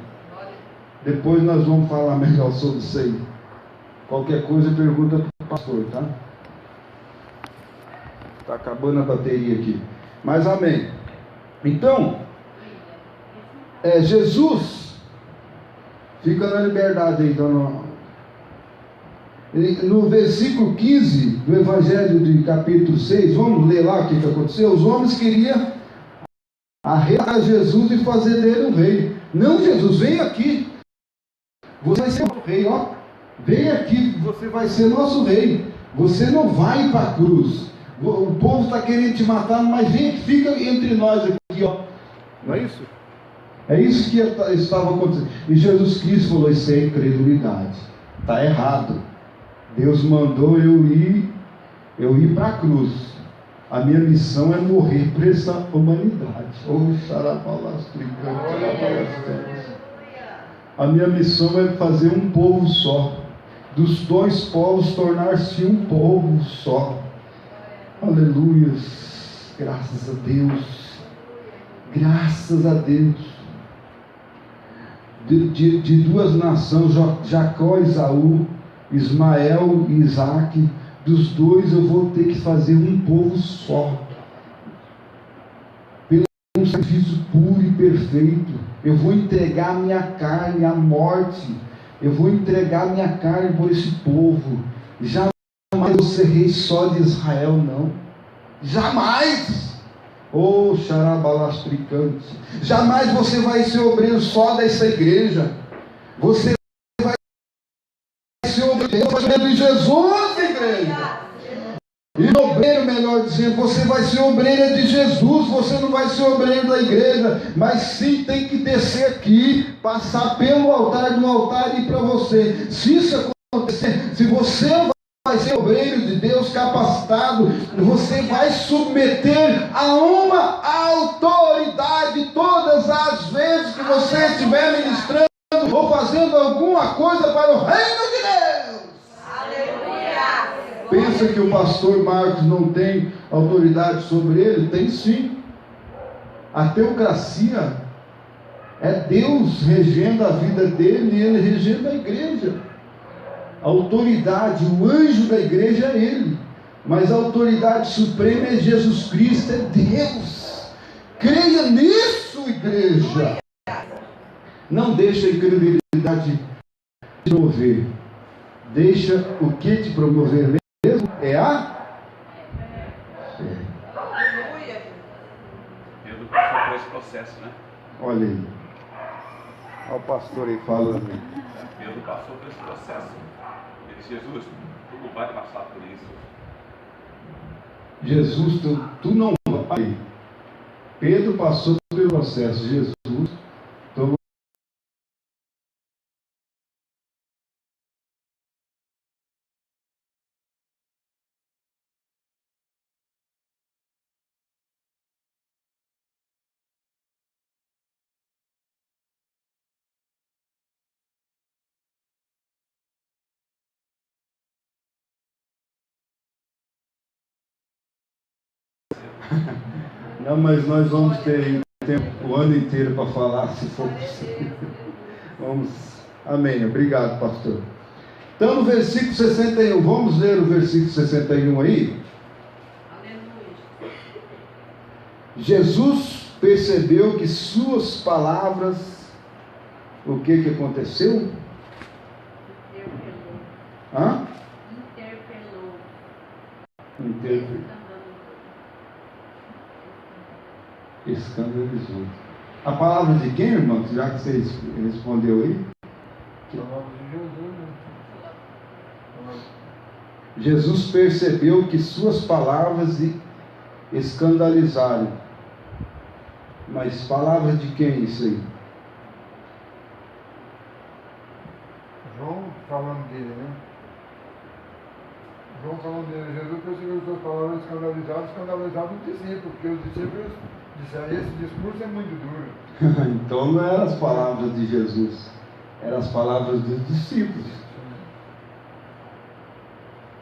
Depois nós vamos falar melhor sobre isso aí. Qualquer coisa pergunta para o pastor, tá? Está acabando a bateria aqui. Mas amém. Então, Jesus fica na liberdade aí, então. No versículo 15 do Evangelho de capítulo 6, vamos ler lá o que aconteceu. Os homens queriam arrebatar Jesus e fazer dele um rei. Não, Jesus, vem aqui, você vai ser o rei, ó. Vem aqui, você vai ser nosso rei. Você não vai para a cruz. O povo está querendo te matar, mas vem aqui, fica entre nós aqui, ó. Não é isso? É isso que estava acontecendo. E Jesus Cristo falou: isso é incredulidade, está errado. Deus mandou eu ir para a cruz. A minha missão é morrer por essa humanidade. A minha missão é fazer um povo só. Dos dois povos tornar-se um povo só. Aleluias. Graças a Deus. Graças a Deus. De duas nações, Jacó e Esaú, Ismael e Isaac, dos dois eu vou ter que fazer um povo só. Pelo um sacrifício puro e perfeito. Eu vou entregar minha carne à morte. Eu vou entregar minha carne por esse povo. Jamais vou ser rei só de Israel, não. Jamais. Oh, xarabalastricante. Jamais você vai ser obreiro só dessa igreja. Você vai ser obreiro de Jesus, igreja. E obreiro, melhor dizendo, você vai ser obreira de Jesus. Você não vai ser obreiro da igreja, mas sim tem que descer aqui, passar pelo altar, do altar e ir para você. Se isso acontecer, se você vai ser obreiro de Deus capacitado, você vai submeter a uma autoridade todas as vezes que você estiver ministrando ou fazendo alguma coisa para o reino de Deus. Aleluia! Pensa que o pastor Marcos não tem autoridade sobre ele? Tem sim. A teocracia é Deus regendo a vida dele e ele regendo a igreja. A autoridade, o anjo da igreja é ele, mas a autoridade suprema é Jesus Cristo, é Deus. Creia nisso, igreja. Não deixa a incredulidade te promover. Deixa o que te promover mesmo é a fé. Pedro passou por esse processo, né? Olha aí. Olha o pastor aí falando. Pedro passou por esse processo. Ele disse: Jesus, tu não vai passar por isso. Jesus, tu não vai. Pedro passou pelo processo. Jesus, tu não, mas nós vamos ter tempo o ano inteiro para falar, se for possível. Vamos. Amém. Obrigado, pastor. Então, no versículo 61, vamos ler o versículo 61 aí. Aleluia. Jesus percebeu que suas palavras, o que aconteceu? Interpelou. Hã? Interpelou. Escandalizou. A palavra de quem, irmão? Já que você respondeu aí? Jesus percebeu que suas palavras escandalizaram. Mas palavras de quem isso aí? João falando dele, né? João falando dele. Jesus percebeu que suas palavras escandalizaram os discípulos, porque os discípulos disseram: esse discurso é muito duro. Então não eram as palavras de Jesus, eram as palavras dos discípulos.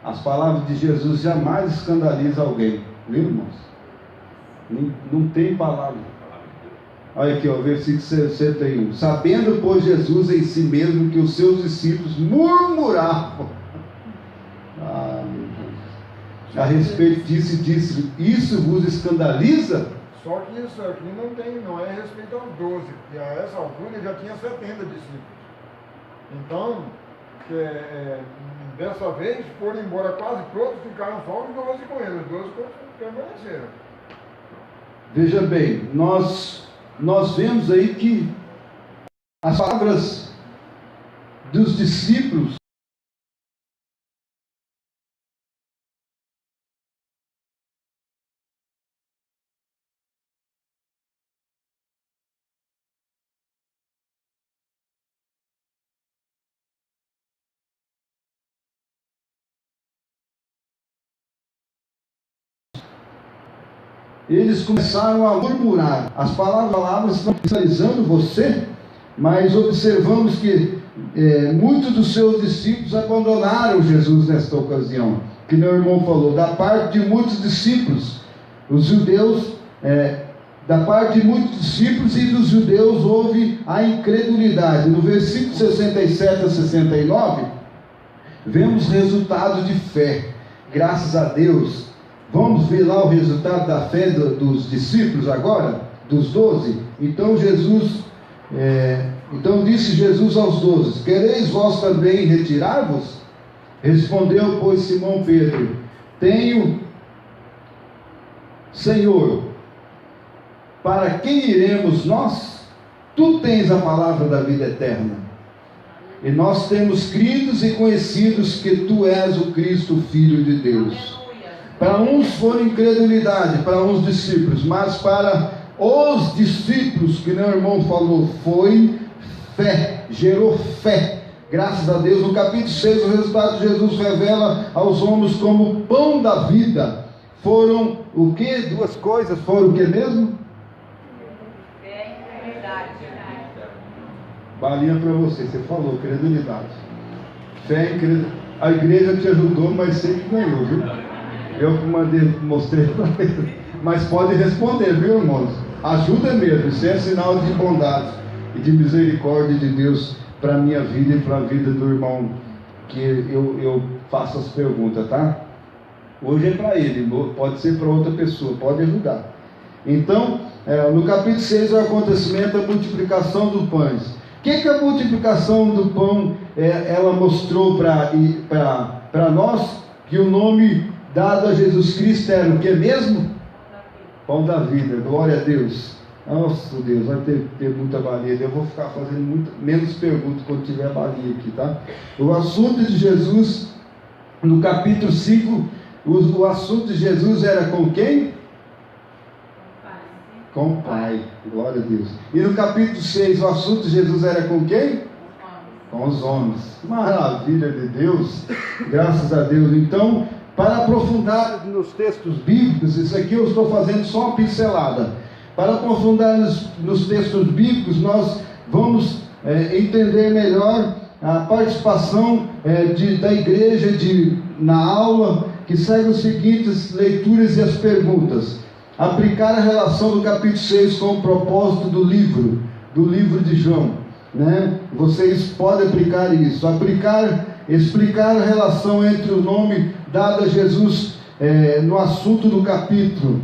As palavras de Jesus jamais escandalizam alguém, viu, irmãos? Não tem palavra. Olha aqui, ó, versículo 61. Sabendo, pois, Jesus em si mesmo que os seus discípulos murmuravam meu Deus, a respeito disso, disse: isso vos escandaliza? Só que isso aqui não é respeito aos 12, porque a essa altura ele já tinha 70 discípulos. Então, dessa vez foram embora quase todos, ficaram só os 12 com ele, os 12 permaneceram. Veja bem, nós vemos aí que as palavras dos discípulos eles começaram a murmurar. As palavras estão finalizando você, mas observamos que muitos dos seus discípulos abandonaram Jesus nesta ocasião. Que meu irmão falou, da parte de muitos discípulos, os judeus, da parte de muitos discípulos e dos judeus houve a incredulidade. No versículo 67 a 69, vemos resultados de fé. Graças a Deus. Vamos ver lá o resultado da fé dos discípulos agora, dos 12. Então disse Jesus aos 12: quereis vós também retirar-vos? Respondeu, pois, Simão Pedro: tenho, Senhor, para quem iremos nós? Tu tens a palavra da vida eterna. E nós temos cridos e conhecidos que tu és o Cristo, Filho de Deus. Para uns foi incredulidade, para uns discípulos, mas para os discípulos, que meu irmão falou, foi fé, gerou fé. Graças a Deus. No capítulo 6, o resultado de Jesus revela aos homens como pão da vida. Foram o que? Duas coisas. Foram o que mesmo? Fé e verdade. Balinha para você falou, credulidade. Fé e credulidade. A igreja te ajudou, mas sempre ganhou, viu? Eu que mostrei para ele. Mas pode responder, viu, irmãos? Ajuda mesmo, isso é sinal de bondade e de misericórdia de Deus para a minha vida e para a vida do irmão que eu faço as perguntas, tá? Hoje é para ele, pode ser para outra pessoa, pode ajudar. Então, no capítulo 6 é o acontecimento da multiplicação dos pães. O que a multiplicação do pão ela mostrou para nós? Que o nome dado a Jesus Cristo era o que mesmo? Pão da vida, glória a Deus. Nossa Deus, vai ter muita balinha. Eu vou ficar fazendo menos perguntas quando tiver balinha aqui, tá? O assunto de Jesus, no capítulo 5, o assunto de Jesus era com quem? Com o Pai, glória a Deus. E no capítulo 6, o assunto de Jesus era com quem? Com os homens. Maravilha de Deus, graças a Deus. Então, para aprofundar nos textos bíblicos, isso aqui eu estou fazendo só uma pincelada. Para aprofundar nos textos bíblicos, nós vamos entender melhor a participação da igreja na aula, que segue as seguintes leituras e as perguntas. Aplicar a relação do capítulo 6 com o propósito do livro de João, né? Vocês podem aplicar isso. Explicar a relação entre o nome dado a Jesus no assunto do capítulo.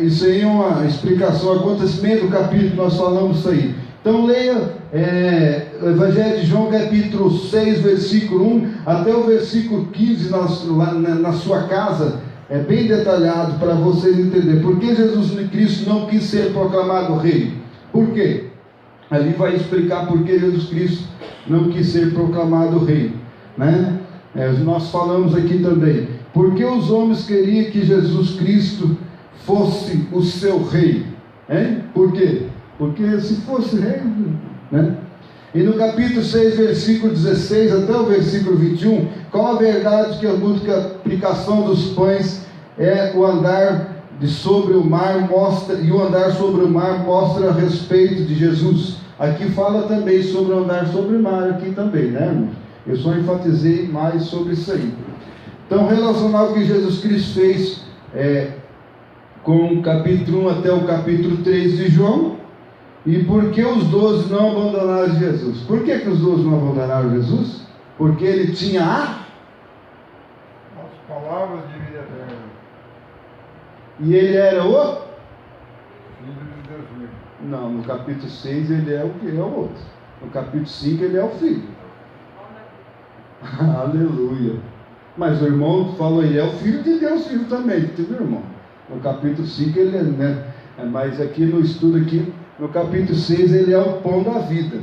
Isso aí é uma explicação, acontecimento do capítulo, nós falamos isso aí. Então leia o Evangelho de João, capítulo 6, versículo 1 até o versículo 15 na sua casa. É bem detalhado para vocês entenderem. Por que Jesus Cristo não quis ser proclamado rei? Por quê? Ali vai explicar por que Jesus Cristo não quis ser proclamado rei, né? Nós falamos aqui também. Porque os homens queriam que Jesus Cristo fosse o seu rei, hein? Por quê? Porque se fosse rei, né? E no capítulo 6, versículo 16 até o versículo 21, qual a verdade que a multiplicação dos pães é o andar sobre o mar mostra, e o andar sobre o mar mostra a respeito de Jesus. Aqui fala também sobre o andar sobre o mar, aqui também, né, irmão? Eu só enfatizei mais sobre isso aí. Então, relacionar o que Jesus Cristo fez com o capítulo 1 até o capítulo 3 de João. E por que os 12 não abandonaram Jesus? Por que os 12 não abandonaram Jesus? Porque ele tinha as palavras de vida eterna. E ele era o? Filho de Deus vivo. Não, no capítulo 6 ele é o que é o outro. No capítulo 5 ele é o filho. Aleluia. Mas o irmão falou, ele é o filho de Deus vivo também, entendeu, irmão? No capítulo 5 ele é, né? Mas aqui no estudo aqui, no capítulo 6 ele é o pão da vida.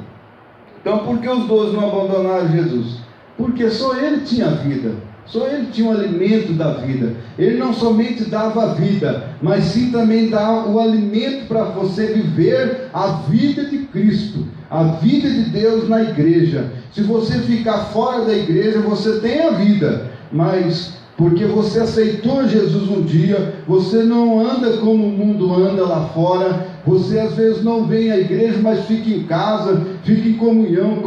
Então por que os 12 não abandonaram Jesus? Porque só ele tinha vida, só ele tinha o alimento da vida. Ele não somente dava a vida, mas sim também dava o alimento para você viver a vida de Cristo, a vida de Deus na igreja. Se você ficar fora da igreja, você tem a vida, mas porque você aceitou Jesus um dia, você não anda como o mundo anda lá fora, você às vezes não vem à igreja, mas fica em casa, fica em comunhão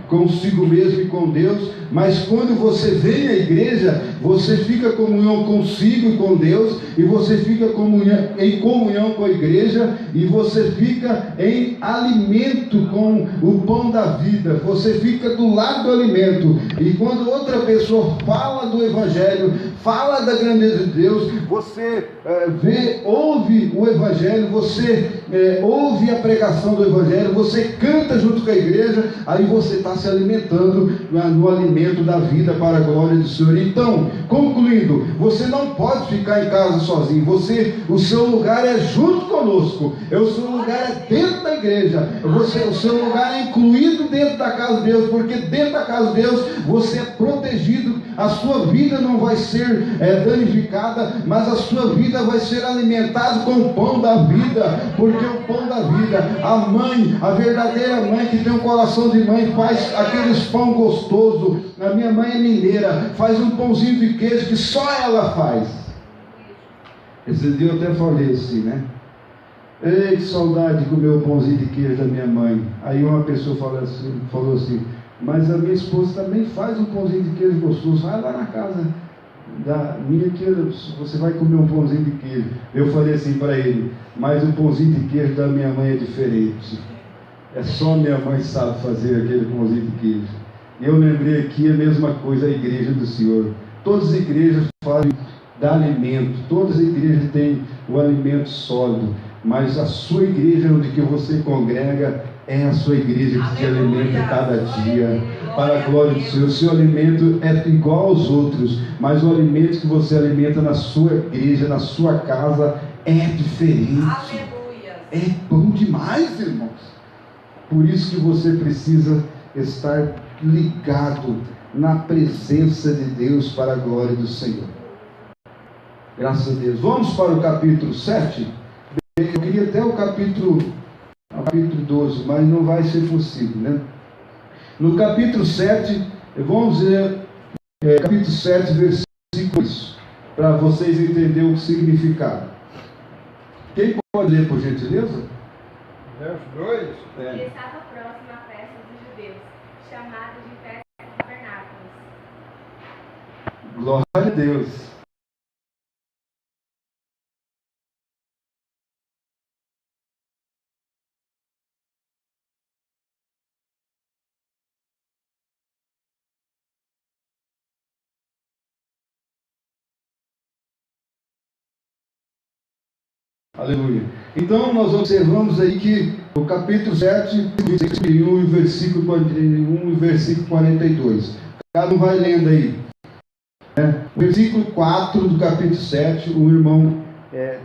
consigo mesmo e com Deus, mas quando você vem à igreja, você fica em comunhão consigo e com Deus, e você fica em comunhão com a igreja, e você fica em alimento com o pão da vida, você fica do lado do alimento, e quando outra pessoa fala do Evangelho, fala da grandeza de Deus, você ouve o Evangelho, você ouve a pregação do Evangelho, você canta junto com a igreja, aí você está se alimentando no alimento da vida para a glória do Senhor. Então, concluindo, você não pode ficar em casa sozinho, o seu lugar é junto conosco, o seu lugar é dentro da igreja, o seu lugar é incluído dentro da casa de Deus, porque dentro da casa de Deus você é protegido, a sua vida não vai ser danificada, mas a sua vida vai ser alimentada com o pão da vida, porque o pão da vida, a mãe, a verdadeira mãe que tem um coração de mãe, faz aqueles pão gostoso. A minha mãe é mineira, faz um pãozinho de queijo que só ela faz. Esse dia eu até falei assim, né? Ei, que saudade de comer o pãozinho de queijo da minha mãe. Aí uma pessoa falou assim, mas a minha esposa também faz um pãozinho de queijo gostoso. Vai lá na casa da minha que você vai comer um pãozinho de queijo. Eu falei assim para ele, mas o pãozinho de queijo da minha mãe é diferente. É só minha mãe sabe fazer aquele pãozinho de queijo. Eu lembrei aqui a mesma coisa, a igreja do Senhor. Todas as igrejas fazem da alimento, todas as igrejas têm o alimento sólido, mas a sua igreja onde que você congrega é a sua igreja que te alimenta cada dia, para a glória do Senhor. O seu alimento é igual aos outros, mas o alimento que você alimenta na sua igreja, na sua casa, é diferente. Aleluia. É bom demais, irmãos. Por isso que você precisa estar ligado na presença de Deus para a glória do Senhor. Graças a Deus. Vamos para o capítulo 7. Eu queria até o capítulo 12, mas não vai ser possível, né? No capítulo 7, vamos ler capítulo 7, versículos, para vocês entenderem o significado. Quem pode ler, por gentileza? Verso 2. E estava próxima a festa dos judeus, chamada de festa dos tabernáculos. Glória a Deus. Aleluia. Então nós observamos aí que o capítulo 7, versículo 1 e versículo 41 e versículo 42. Cada um vai lendo aí. O versículo 4 do capítulo 7, o irmão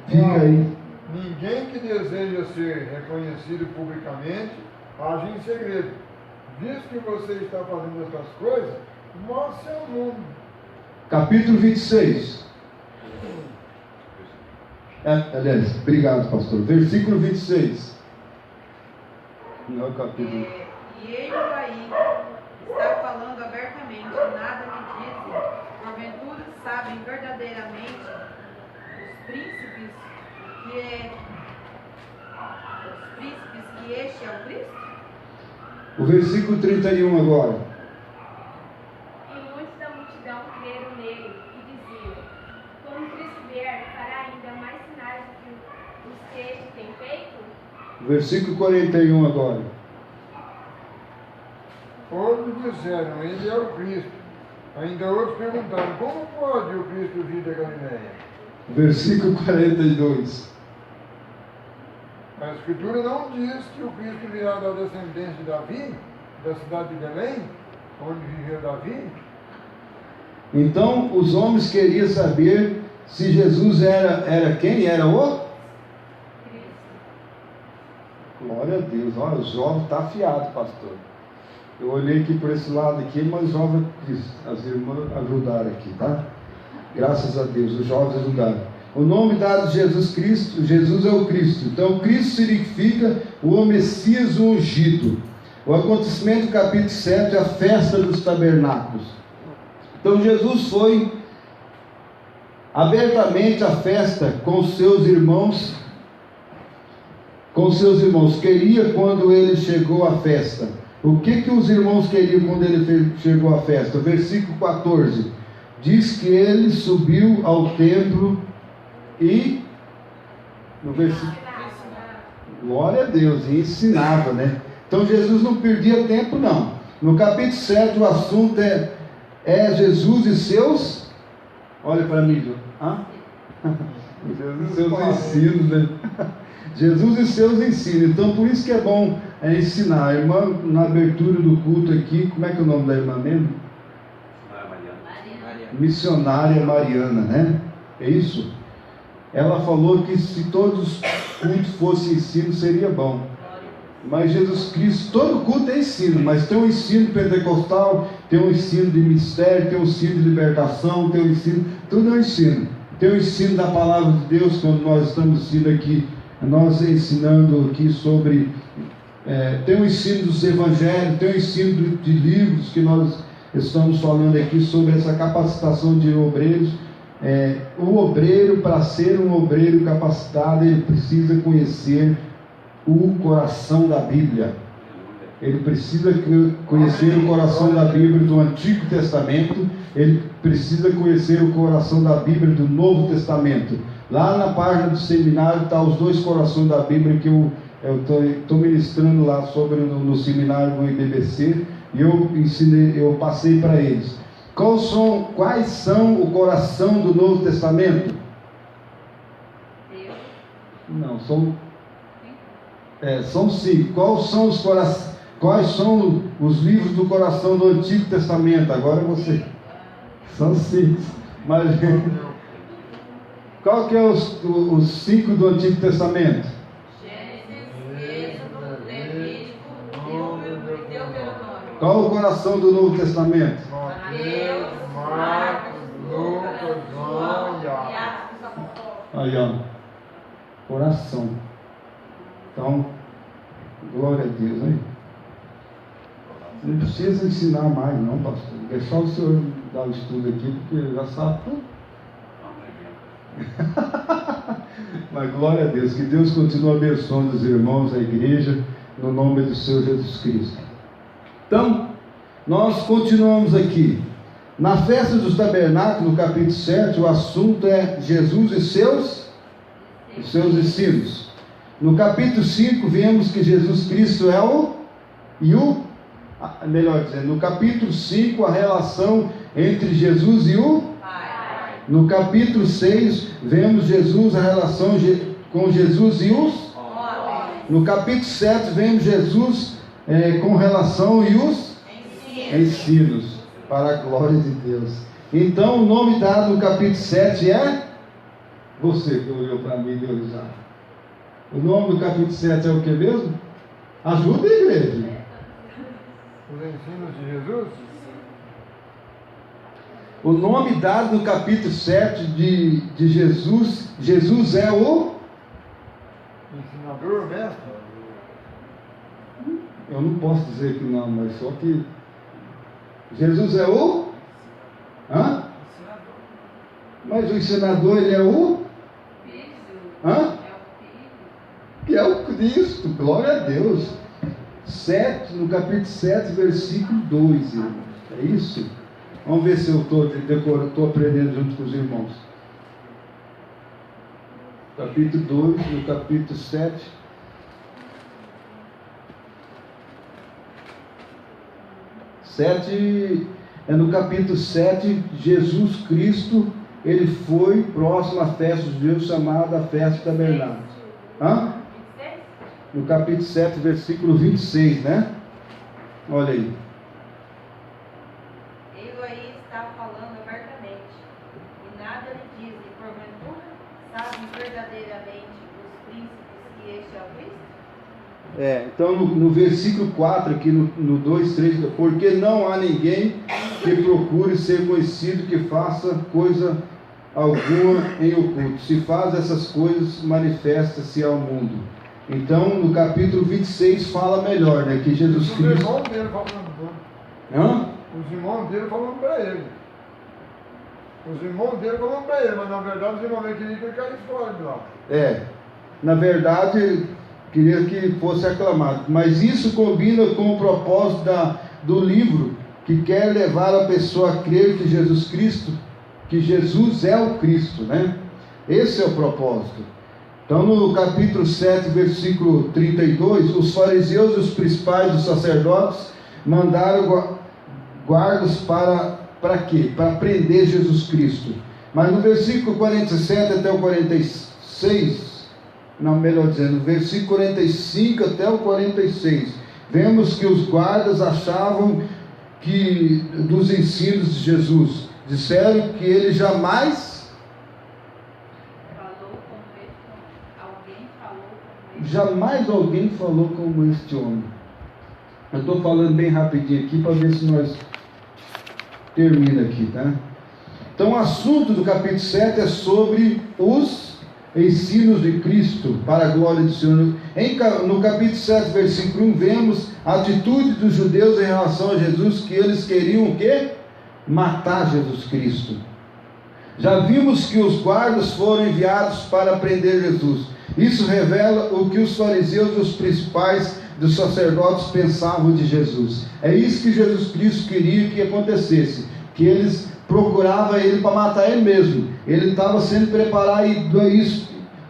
fica aí. Ninguém que deseja ser reconhecido publicamente age em segredo. Visto que você está fazendo essas coisas, mostre ao mundo. Capítulo 26. Aliás, obrigado, pastor. Versículo 26. Não é o capítulo. E ele aí está falando abertamente, nada me dizem. Porventura sabem verdadeiramente os príncipes que este é o Cristo? O versículo 31 agora. E muitos da multidão creram nele e diziam: quando Cristo vier, fará ainda mais sinais do que os que este tem feito? Versículo 41 agora. Outros disseram, ele é o Cristo. Ainda outros perguntaram, como pode o Cristo vir da Galileia? Versículo 42. A Escritura não diz que o Cristo virá da descendência de Davi, da cidade de Belém, onde viveu Davi. Então os homens queriam saber se Jesus era quem? Era o? Glória a Deus. Olha, o jovem está afiado, pastor. Eu olhei aqui por esse lado aqui, mas os jovens, as irmãs ajudaram aqui, tá? Graças a Deus, os jovens ajudaram. O nome dado de Jesus Cristo, Jesus é o Cristo. Então, Cristo significa o Messias ungido. O acontecimento do capítulo 7 é a festa dos tabernáculos. Então, Jesus foi abertamente a festa com seus irmãos. Queria quando ele chegou à festa. O que os irmãos queriam quando ele chegou à festa? Versículo 14 diz que ele subiu ao templo e, no versículo, glória a Deus, e ensinava, né? Então Jesus não perdia tempo, não. No capítulo 7 o assunto é Jesus e seus, olha para mim, Jesus e seus ensinos, né? Jesus e seus ensinos. Então por isso que é bom ensinar. A irmã, na abertura do culto aqui, como é que é o nome da irmã mesmo? Missionária Mariana, né? É isso? Ela falou que se todos os cultos fossem ensino, seria bom. Mas Jesus Cristo, todo culto é ensino, mas tem um ensino pentecostal, tem um ensino de ministério, tem um ensino de libertação, tem um ensino, tudo é um ensino. Tem o ensino da palavra de Deus, quando nós estamos ensinando aqui, nós ensinando aqui sobre, tem o ensino dos evangelhos, tem o ensino de livros que nós estamos falando aqui sobre essa capacitação de obreiros. O obreiro, para ser um obreiro capacitado, ele precisa conhecer o coração da Bíblia. Ele precisa conhecer o coração da Bíblia do Antigo Testamento. Ele precisa conhecer o coração da Bíblia do Novo Testamento. Lá na página do seminário está os dois corações da Bíblia que eu estou ministrando lá sobre no seminário do IBBC. E eu passei para eles. Quais são o coração do Novo Testamento? Não, são 5. Quais são os livros do coração do Antigo Testamento? Agora você. São 5. Mas qual que é os 5 do Antigo Testamento? Qual o coração do Novo Testamento? Mateus, Marcos, Lucas, João e Atos. Aí, ó. Coração. Então, glória a Deus, hein? Não precisa ensinar mais, não, pastor. É só o senhor dar o estudo aqui, porque já sabe tudo. Mas glória a Deus, que Deus continue abençoando os irmãos da igreja, no nome do Senhor Jesus Cristo. Então, nós continuamos aqui. Na festa dos tabernáculos, no capítulo 7, o assunto é Jesus e seus ensinos. No capítulo 5, vemos que Jesus Cristo melhor dizendo, no capítulo 5, a relação entre Jesus e o Pai. No capítulo 6, vemos a relação com Jesus e os homens. No capítulo 7, vemos Jesus com relação e os ensinos, para a glória de Deus. Então, o nome dado no capítulo 7 é você que olhou para mim e deu risada. O nome do capítulo 7 é o que mesmo? Ajuda a igreja. Os ensinos de Jesus? O nome dado no capítulo 7 de Jesus, Jesus é o ensinador, mestre? Eu não posso dizer que não, mas só que Jesus é o Mas o ensinador, ele é o que é o Cristo, glória a Deus. 7, no capítulo 7, versículo 2, irmãos. É isso? Vamos ver se eu estou aprendendo junto com os irmãos. Capítulo 2, no capítulo 7. No capítulo 7, Jesus Cristo, ele foi próximo à festa de Deus, chamada Festa do Tabernáculo. No capítulo 7, versículo 26, né? Olha aí. Ele aí está falando abertamente, e nada lhe diz, e porventura sabem verdadeiramente os príncipes que este é o Cristo? Então no versículo 4, aqui no 2, 3, porque não há ninguém que procure ser conhecido, que faça coisa alguma em oculto. Se faz essas coisas, manifesta-se ao mundo. Então, no capítulo 26 fala melhor, né? Que Jesus Cristo... Os irmãos dele falando. Os irmãos dele falando para ele. Os irmãos dele falaram para ele, mas na verdade os irmãos dele queriam que ele caísse fora de lá. Na verdade, queria que fosse aclamado. Mas isso combina com o propósito do livro, que quer levar a pessoa a crer que Jesus Cristo, que Jesus é o Cristo, né? Esse é o propósito. Então, no capítulo 7, versículo 32, os fariseus e os principais dos sacerdotes mandaram guardas para quê? Para prender Jesus Cristo. Mas no versículo 47 até o 46, não, melhor dizendo, no versículo 45 até o 46, vemos que os guardas achavam que dos ensinos de Jesus, disseram que ele jamais alguém falou como este homem. Eu estou falando bem rapidinho aqui para ver se nós termina aqui, tá? Então o assunto do capítulo 7 é sobre os ensinos de Cristo para a glória do Senhor. No capítulo 7, versículo 1, vemos a atitude dos judeus em relação a Jesus, que eles queriam o quê? Matar Jesus Cristo. Já vimos que os guardas foram enviados para prender Jesus. Isso revela o que os fariseus e os principais dos sacerdotes pensavam de Jesus. É isso que Jesus Cristo queria que acontecesse, que eles procuravam ele para matar ele mesmo. Ele estava sendo preparado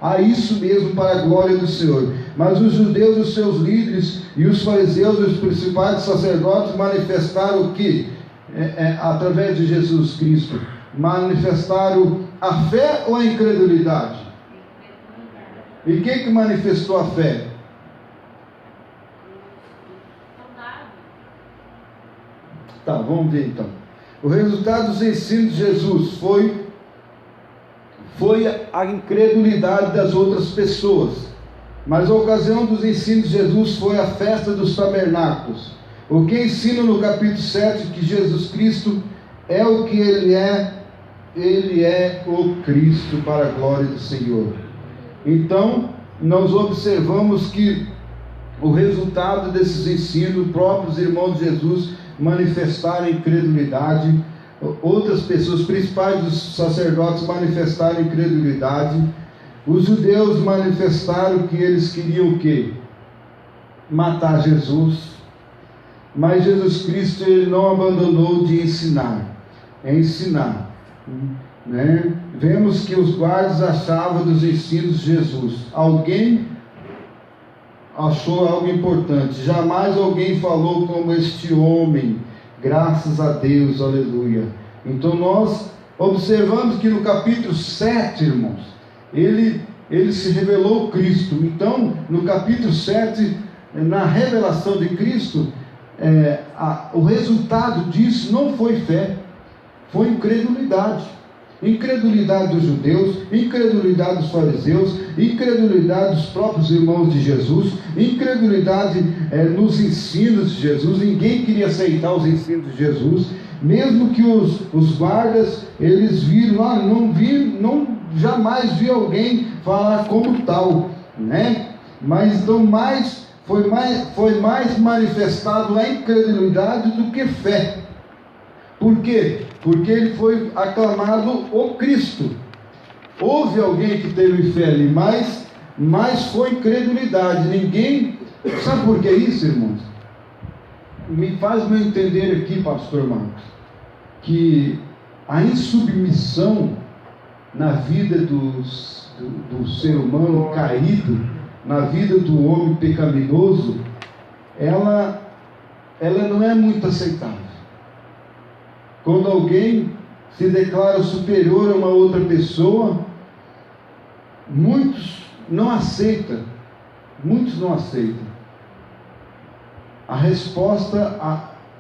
a isso mesmo para a glória do Senhor. Mas os judeus e os seus líderes e os fariseus e os principais sacerdotes manifestaram o que? Através de Jesus Cristo, manifestaram a fé ou a incredulidade? E quem que manifestou a fé? Tá, vamos ver então. O resultado dos ensinos de Jesus foi a incredulidade das outras pessoas. Mas a ocasião dos ensinos de Jesus foi a festa dos tabernáculos. O que ensina no capítulo 7 que Jesus Cristo é o que Ele é o Cristo para a glória do Senhor. Então, nós observamos que o resultado desses ensinos, próprios irmãos de Jesus manifestaram incredulidade, outras pessoas, principais dos sacerdotes, manifestaram incredulidade, os judeus manifestaram que eles queriam o quê? Matar Jesus, mas Jesus Cristo ele não abandonou de ensinar, né? Vemos que os guardas achavam dos ensinos de Jesus. Alguém achou algo importante. Jamais alguém falou como este homem. Graças a Deus, aleluia. Então nós observamos que no capítulo 7, irmãos, ele se revelou Cristo. Então, no capítulo 7, na revelação de Cristo, o resultado disso não foi fé, foi incredulidade. Incredulidade dos judeus, incredulidade dos fariseus, incredulidade dos próprios irmãos de Jesus, incredulidade nos ensinos de Jesus. Ninguém queria aceitar os ensinos de Jesus, mesmo que os guardas, eles viram, jamais vi alguém falar como tal, né? Mas então foi mais manifestado a incredulidade do que fé. Por quê? Porque ele foi aclamado o Cristo. Houve alguém que teve fé ali, mas foi incredulidade. Ninguém... Sabe por que isso, irmãos? Me faz me entender aqui, pastor Marcos, que a insubmissão na vida do ser humano caído, na vida do homem pecaminoso, ela não é muito aceitável. Quando alguém se declara superior a uma outra pessoa, muitos não aceitam. A resposta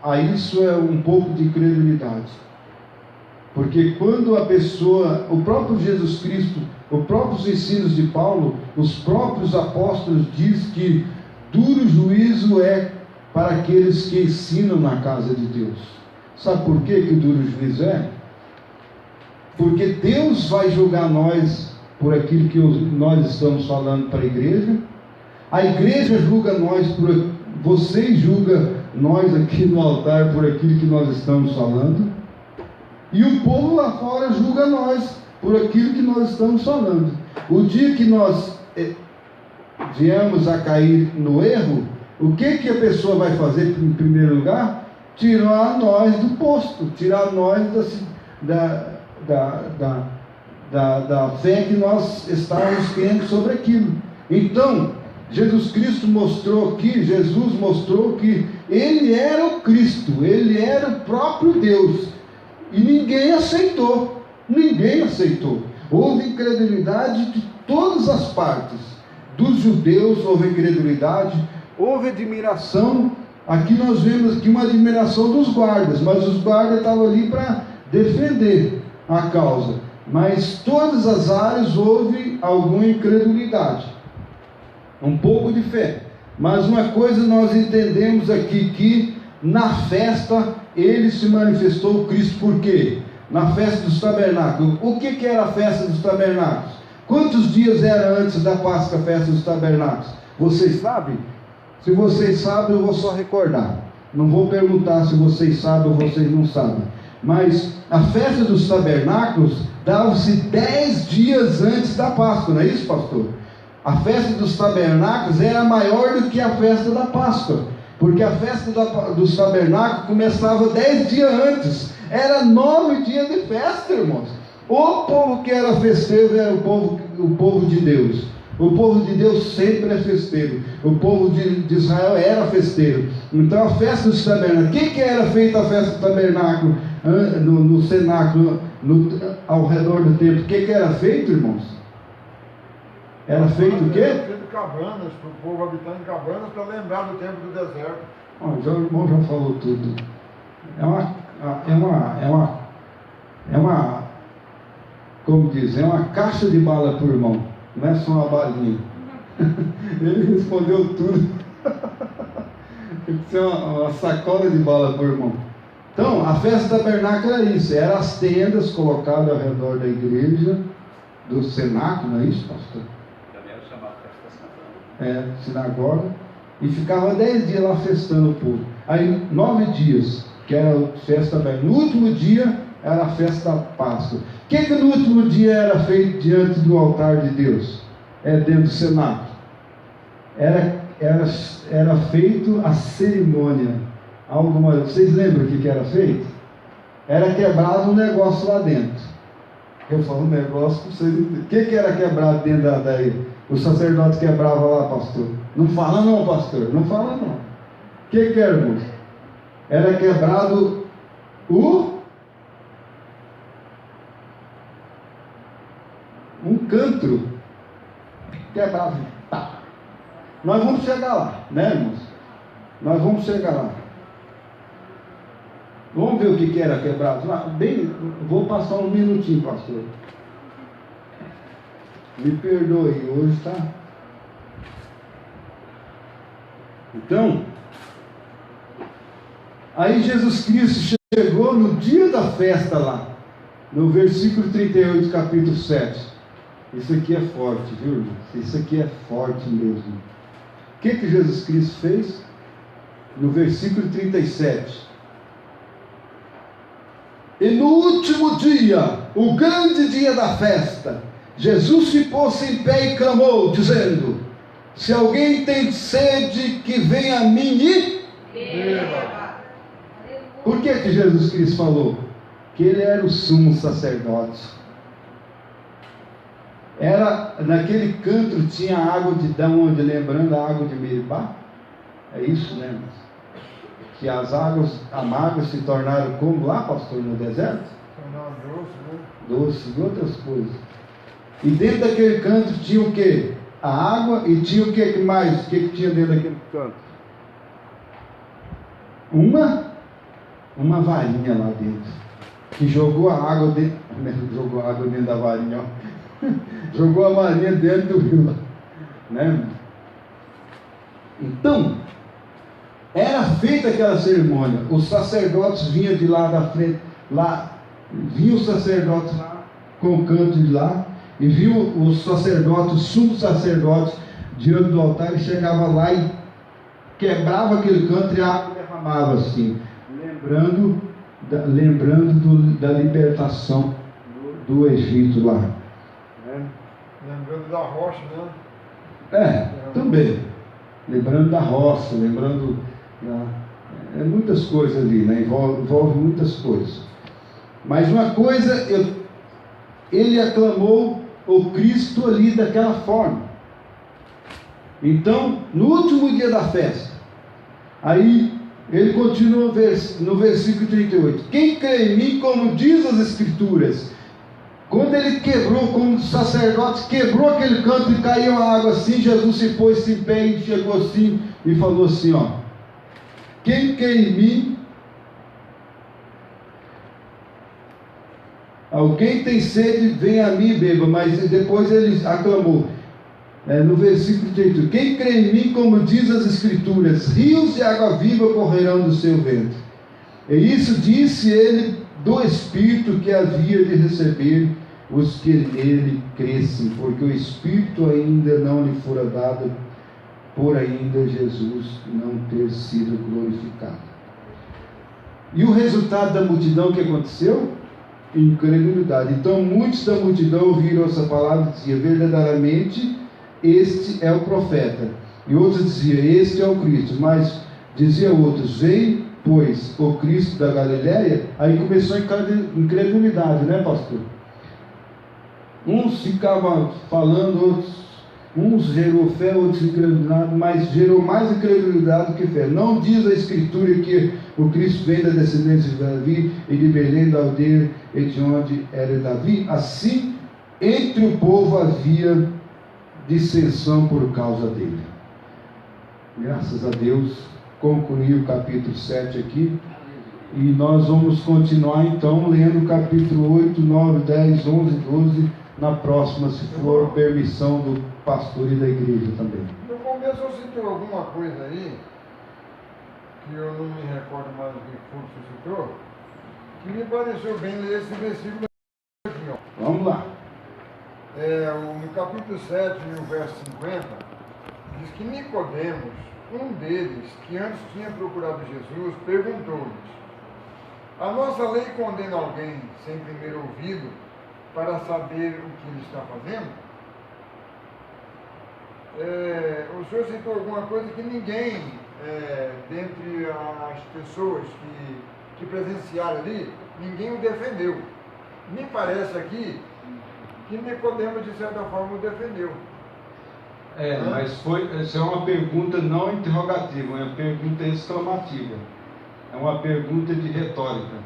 a isso é um pouco de incredulidade. Porque quando a pessoa, o próprio Jesus Cristo, os próprios ensinos de Paulo, os próprios apóstolos diz que duro juízo é para aqueles que ensinam na casa de Deus. Sabe por que o duro juízo é? Porque Deus vai julgar nós por aquilo que nós estamos falando para a igreja julga nós, vocês julgam nós aqui no altar por aquilo que nós estamos falando, E o povo lá fora julga nós por aquilo que nós estamos falando. O dia que nós viemos a cair no erro, o que a pessoa vai fazer em primeiro lugar? Tirar nós do posto, tirar nós da fé que nós estávamos tendo sobre aquilo. Então, Jesus mostrou que Ele era o Cristo, Ele era o próprio Deus, e ninguém aceitou. Houve incredulidade de todas as partes. Dos judeus houve incredulidade, houve admiração. Aqui nós vemos aqui uma admiração dos guardas, mas os guardas estavam ali para defender a causa. Mas todas as áreas houve alguma incredulidade, um pouco de fé. Mas uma coisa nós entendemos aqui, que na festa ele se manifestou o Cristo. Por quê? Na festa dos tabernáculos. O que era a festa dos tabernáculos? Quantos dias era antes da Páscoa a festa dos tabernáculos? Vocês sabem? Se vocês sabem, eu vou só recordar. Não vou perguntar se vocês sabem ou vocês não sabem. Mas a festa dos tabernáculos dava-se 10 dias antes da Páscoa, não é isso, pastor? A festa dos tabernáculos era maior do que a festa da Páscoa, porque a festa dos tabernáculos começava 10 dias antes. Era 9 dias de festa, irmãos. O povo que era festeiro era o povo de Deus. O povo de Deus sempre é festeiro. O povo de Israel era festeiro. Então a festa dos tabernáculos, o que era feita a festa do tabernáculo no cenáculo, ao redor do templo? O que era feito, irmãos? Era feito o quê? Era feito cabanas, para o povo habitar em cabanas, para lembrar do tempo do deserto. O irmão já falou tudo. Como diz, é uma caixa de bala por irmão. Não é só uma balinha. Ele respondeu tudo. Tem que ser uma sacola de bala por irmão. Então, a festa do tabernáculo era isso. Eram as tendas colocadas ao redor da igreja, do cenáculo, não é isso, pastor? Também era chamado festa da sinagoga. E ficava 10 dias lá festando o povo. Aí 9 dias, que era a festa da tabernáculo. No último dia era a festa da Páscoa. O que no último dia era feito diante do altar de Deus? Dentro do cenáculo. Era feito a cerimônia. Vocês lembram o que era feito? Era quebrado um negócio lá dentro. Eu falo um negócio para vocês entenderem. O que era quebrado dentro daí? O sacerdote quebrava lá, pastor. Não fala não, pastor. Não fala não. O que era, irmãos? Era quebrado um cântaro. Quebrava. Tá. Nós vamos chegar lá, né, irmãos? Nós vamos chegar lá. Vamos ver o que era quebrado lá. Vou passar um minutinho, pastor. Me perdoe, hoje está. Então, aí Jesus Cristo chegou no dia da festa lá, no versículo 38, capítulo 7. Isso aqui é forte, viu, irmão? Isso aqui é forte mesmo. O que Jesus Cristo fez? No versículo 37. E no último dia, o grande dia da festa, Jesus se pôs em pé e clamou, dizendo: se alguém tem sede, que venha a mim e beba. Por que Jesus Cristo falou? Que ele era o sumo sacerdote. Naquele canto tinha água de onde, lembrando a água de Meribá? É isso, né? Que as águas amargas se tornaram como lá, pastor, no deserto? Tornaram doce, né? Doce e outras coisas. E dentro daquele canto tinha o quê? A água, e tinha o que mais? O que tinha dentro daquele canto? Uma varinha lá dentro, que jogou a água dentro, jogou a água dentro da varinha, ó. Jogou a varinha dentro do rio, né? Então, era feita aquela cerimônia. Os sacerdotes vinham de lá da frente, vinha os sacerdotes lá, com o canto de lá, e viu os sacerdotes, os sumos sacerdotes, diante do altar, e chegava lá e quebrava aquele canto e a água derramava assim, lembrando lembrando da libertação do Egito lá. Lembrando da rocha, né? Também. Lembrando da roça, lembrando muitas coisas ali, né? Envolve muitas coisas. Mas uma coisa, ele aclamou o Cristo ali daquela forma. Então, no último dia da festa, aí ele continua no versículo 38. Quem crê em mim, como diz as Escrituras. Quando ele quebrou, como o sacerdote quebrou aquele canto e caiu a água assim, Jesus se pôs em pé e chegou assim e falou assim, ó. Quem crê em mim, alguém tem sede, vem a mim e beba. Mas depois ele aclamou, no versículo 38, quem crê em mim, como diz as Escrituras, rios de água viva correrão do seu ventre. E isso disse ele do Espírito que havia de receber os que nele crescem, porque o Espírito ainda não lhe fora dado, por ainda Jesus não ter sido glorificado. E o resultado da multidão que aconteceu? Incredulidade. Então muitos da multidão ouviram essa palavra e diziam, verdadeiramente este é o profeta. E outros diziam, este é o Cristo. Mas diziam outros, vem pois o Cristo da Galileia. Aí começou a incredulidade, né, pastor? Uns ficavam falando, uns gerou fé, outros incredulidade, mas gerou mais incredulidade do que fé. Não diz a Escritura que o Cristo vem da descendência de Davi e de Belém, da aldeia e de onde era Davi? Assim, entre o povo havia dissensão por causa dele. Graças a Deus, concluí o capítulo 7 aqui, e nós vamos continuar então lendo o capítulo 8, 9, 10, 11, 12 na próxima, se for permissão do pastor e da igreja também. No começo eu citei alguma coisa aí, que eu não me recordo mais do que você citou, que me pareceu bem ler esse versículo aqui, ó. Vamos lá. No capítulo 7, no verso 50, diz que Nicodemos, um deles, que antes tinha procurado Jesus, perguntou-lhes, a nossa lei condena alguém sem primeiro ouvido para saber o que ele está fazendo? O senhor citou alguma coisa que ninguém, dentre as pessoas que presenciaram ali, ninguém o defendeu. Me parece aqui que Nicodemos, de certa forma, o defendeu. Mas essa é uma pergunta não interrogativa, é uma pergunta exclamativa. É uma pergunta de retórica.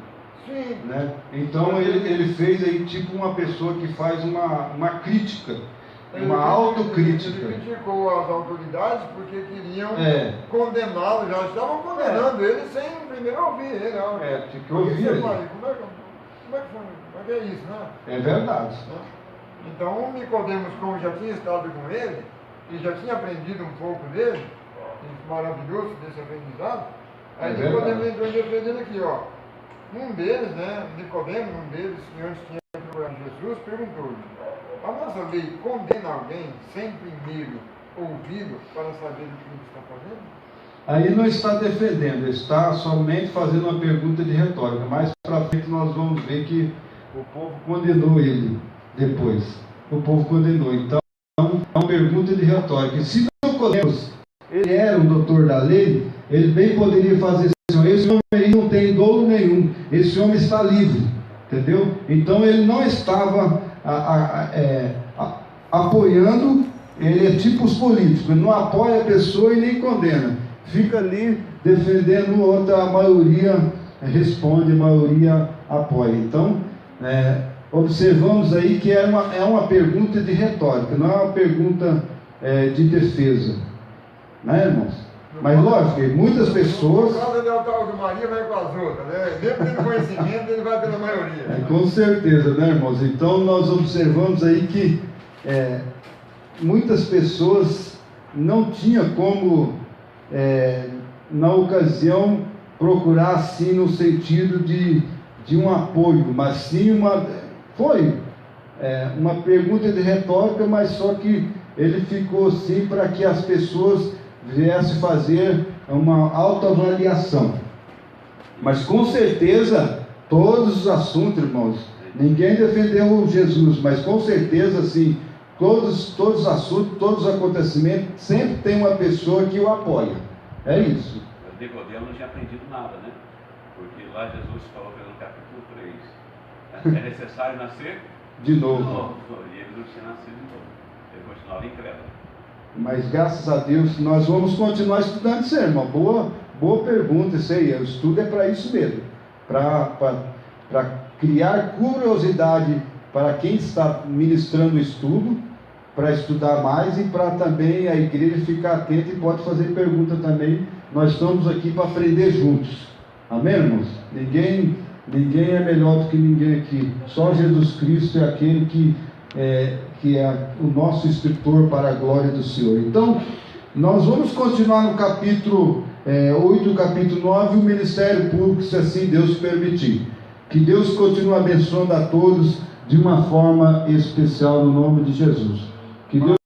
Sim. Né? Então ele fez aí tipo uma pessoa que faz uma crítica, uma autocrítica. Ele criticou as autoridades porque queriam condená-lo, já estavam condenando ele sem primeiro ouvir ele. Tinha que ouvir ele. Como é que é isso, né? É verdade. Então Nicodemos, como já tinha estado com ele, e já tinha aprendido um pouco dele, maravilhoso desse aprendizado, aí Nicodemos entrou em defesa dele aqui, ó. Um deles, né, Nicodemos, um deles, que antes tinha procurado Jesus, perguntou-lhe, a nossa lei condena alguém sem primeiro ouvido para saber o que ele está fazendo? Aí não está defendendo, está somente fazendo uma pergunta de retórica. Mais para frente nós vamos ver que o povo condenou ele depois. O povo condenou. Então, é uma pergunta de retórica. E se Nicodemos, ele era um doutor da lei, ele bem poderia fazer assim, esse homem aí não tem dolo nenhum, esse homem está livre, entendeu? Então ele não estava apoiando, ele é tipo os políticos, ele não apoia a pessoa e nem condena, fica ali defendendo outra, a maioria responde, a maioria apoia. Então, observamos aí que é uma pergunta de retórica, não é uma pergunta de defesa, né, irmãos? Mas lógico, muitas pessoas... Por causa do tal de Maria vai com as outras, né? Mesmo tendo conhecimento, ele vai pela maioria. Com certeza, né, irmãos? Então nós observamos aí que muitas pessoas não tinham como, na ocasião, procurar assim no sentido de um apoio, mas sim foi uma pergunta de retórica, mas só que ele ficou assim para que as pessoas viesse fazer uma autoavaliação. Mas com certeza Todos os assuntos, irmãos. Ninguém defendeu Jesus, mas com certeza, assim, todos os assuntos, todos os acontecimentos, sempre tem uma pessoa que o apoia. É isso. Nicodemo não tinha aprendido nada, né? Porque lá Jesus falou no capítulo 3, é necessário nascer De novo. E ele não tinha nascido de novo. Ele continuava incrédulo. Mas graças a Deus, nós vamos continuar estudando isso aí, irmão. Boa pergunta isso aí. O estudo é para isso mesmo. Para criar curiosidade para quem está ministrando o estudo, para estudar mais e para também a igreja ficar atenta e pode fazer pergunta também. Nós estamos aqui para aprender juntos. Amém, irmãos? Ninguém é melhor do que ninguém aqui. Só Jesus Cristo é aquele que é o nosso instrutor para a glória do Senhor. Então, nós vamos continuar no capítulo 8, capítulo 9, o ministério público, se assim Deus permitir. Que Deus continue abençoando a todos de uma forma especial no nome de Jesus. Que Deus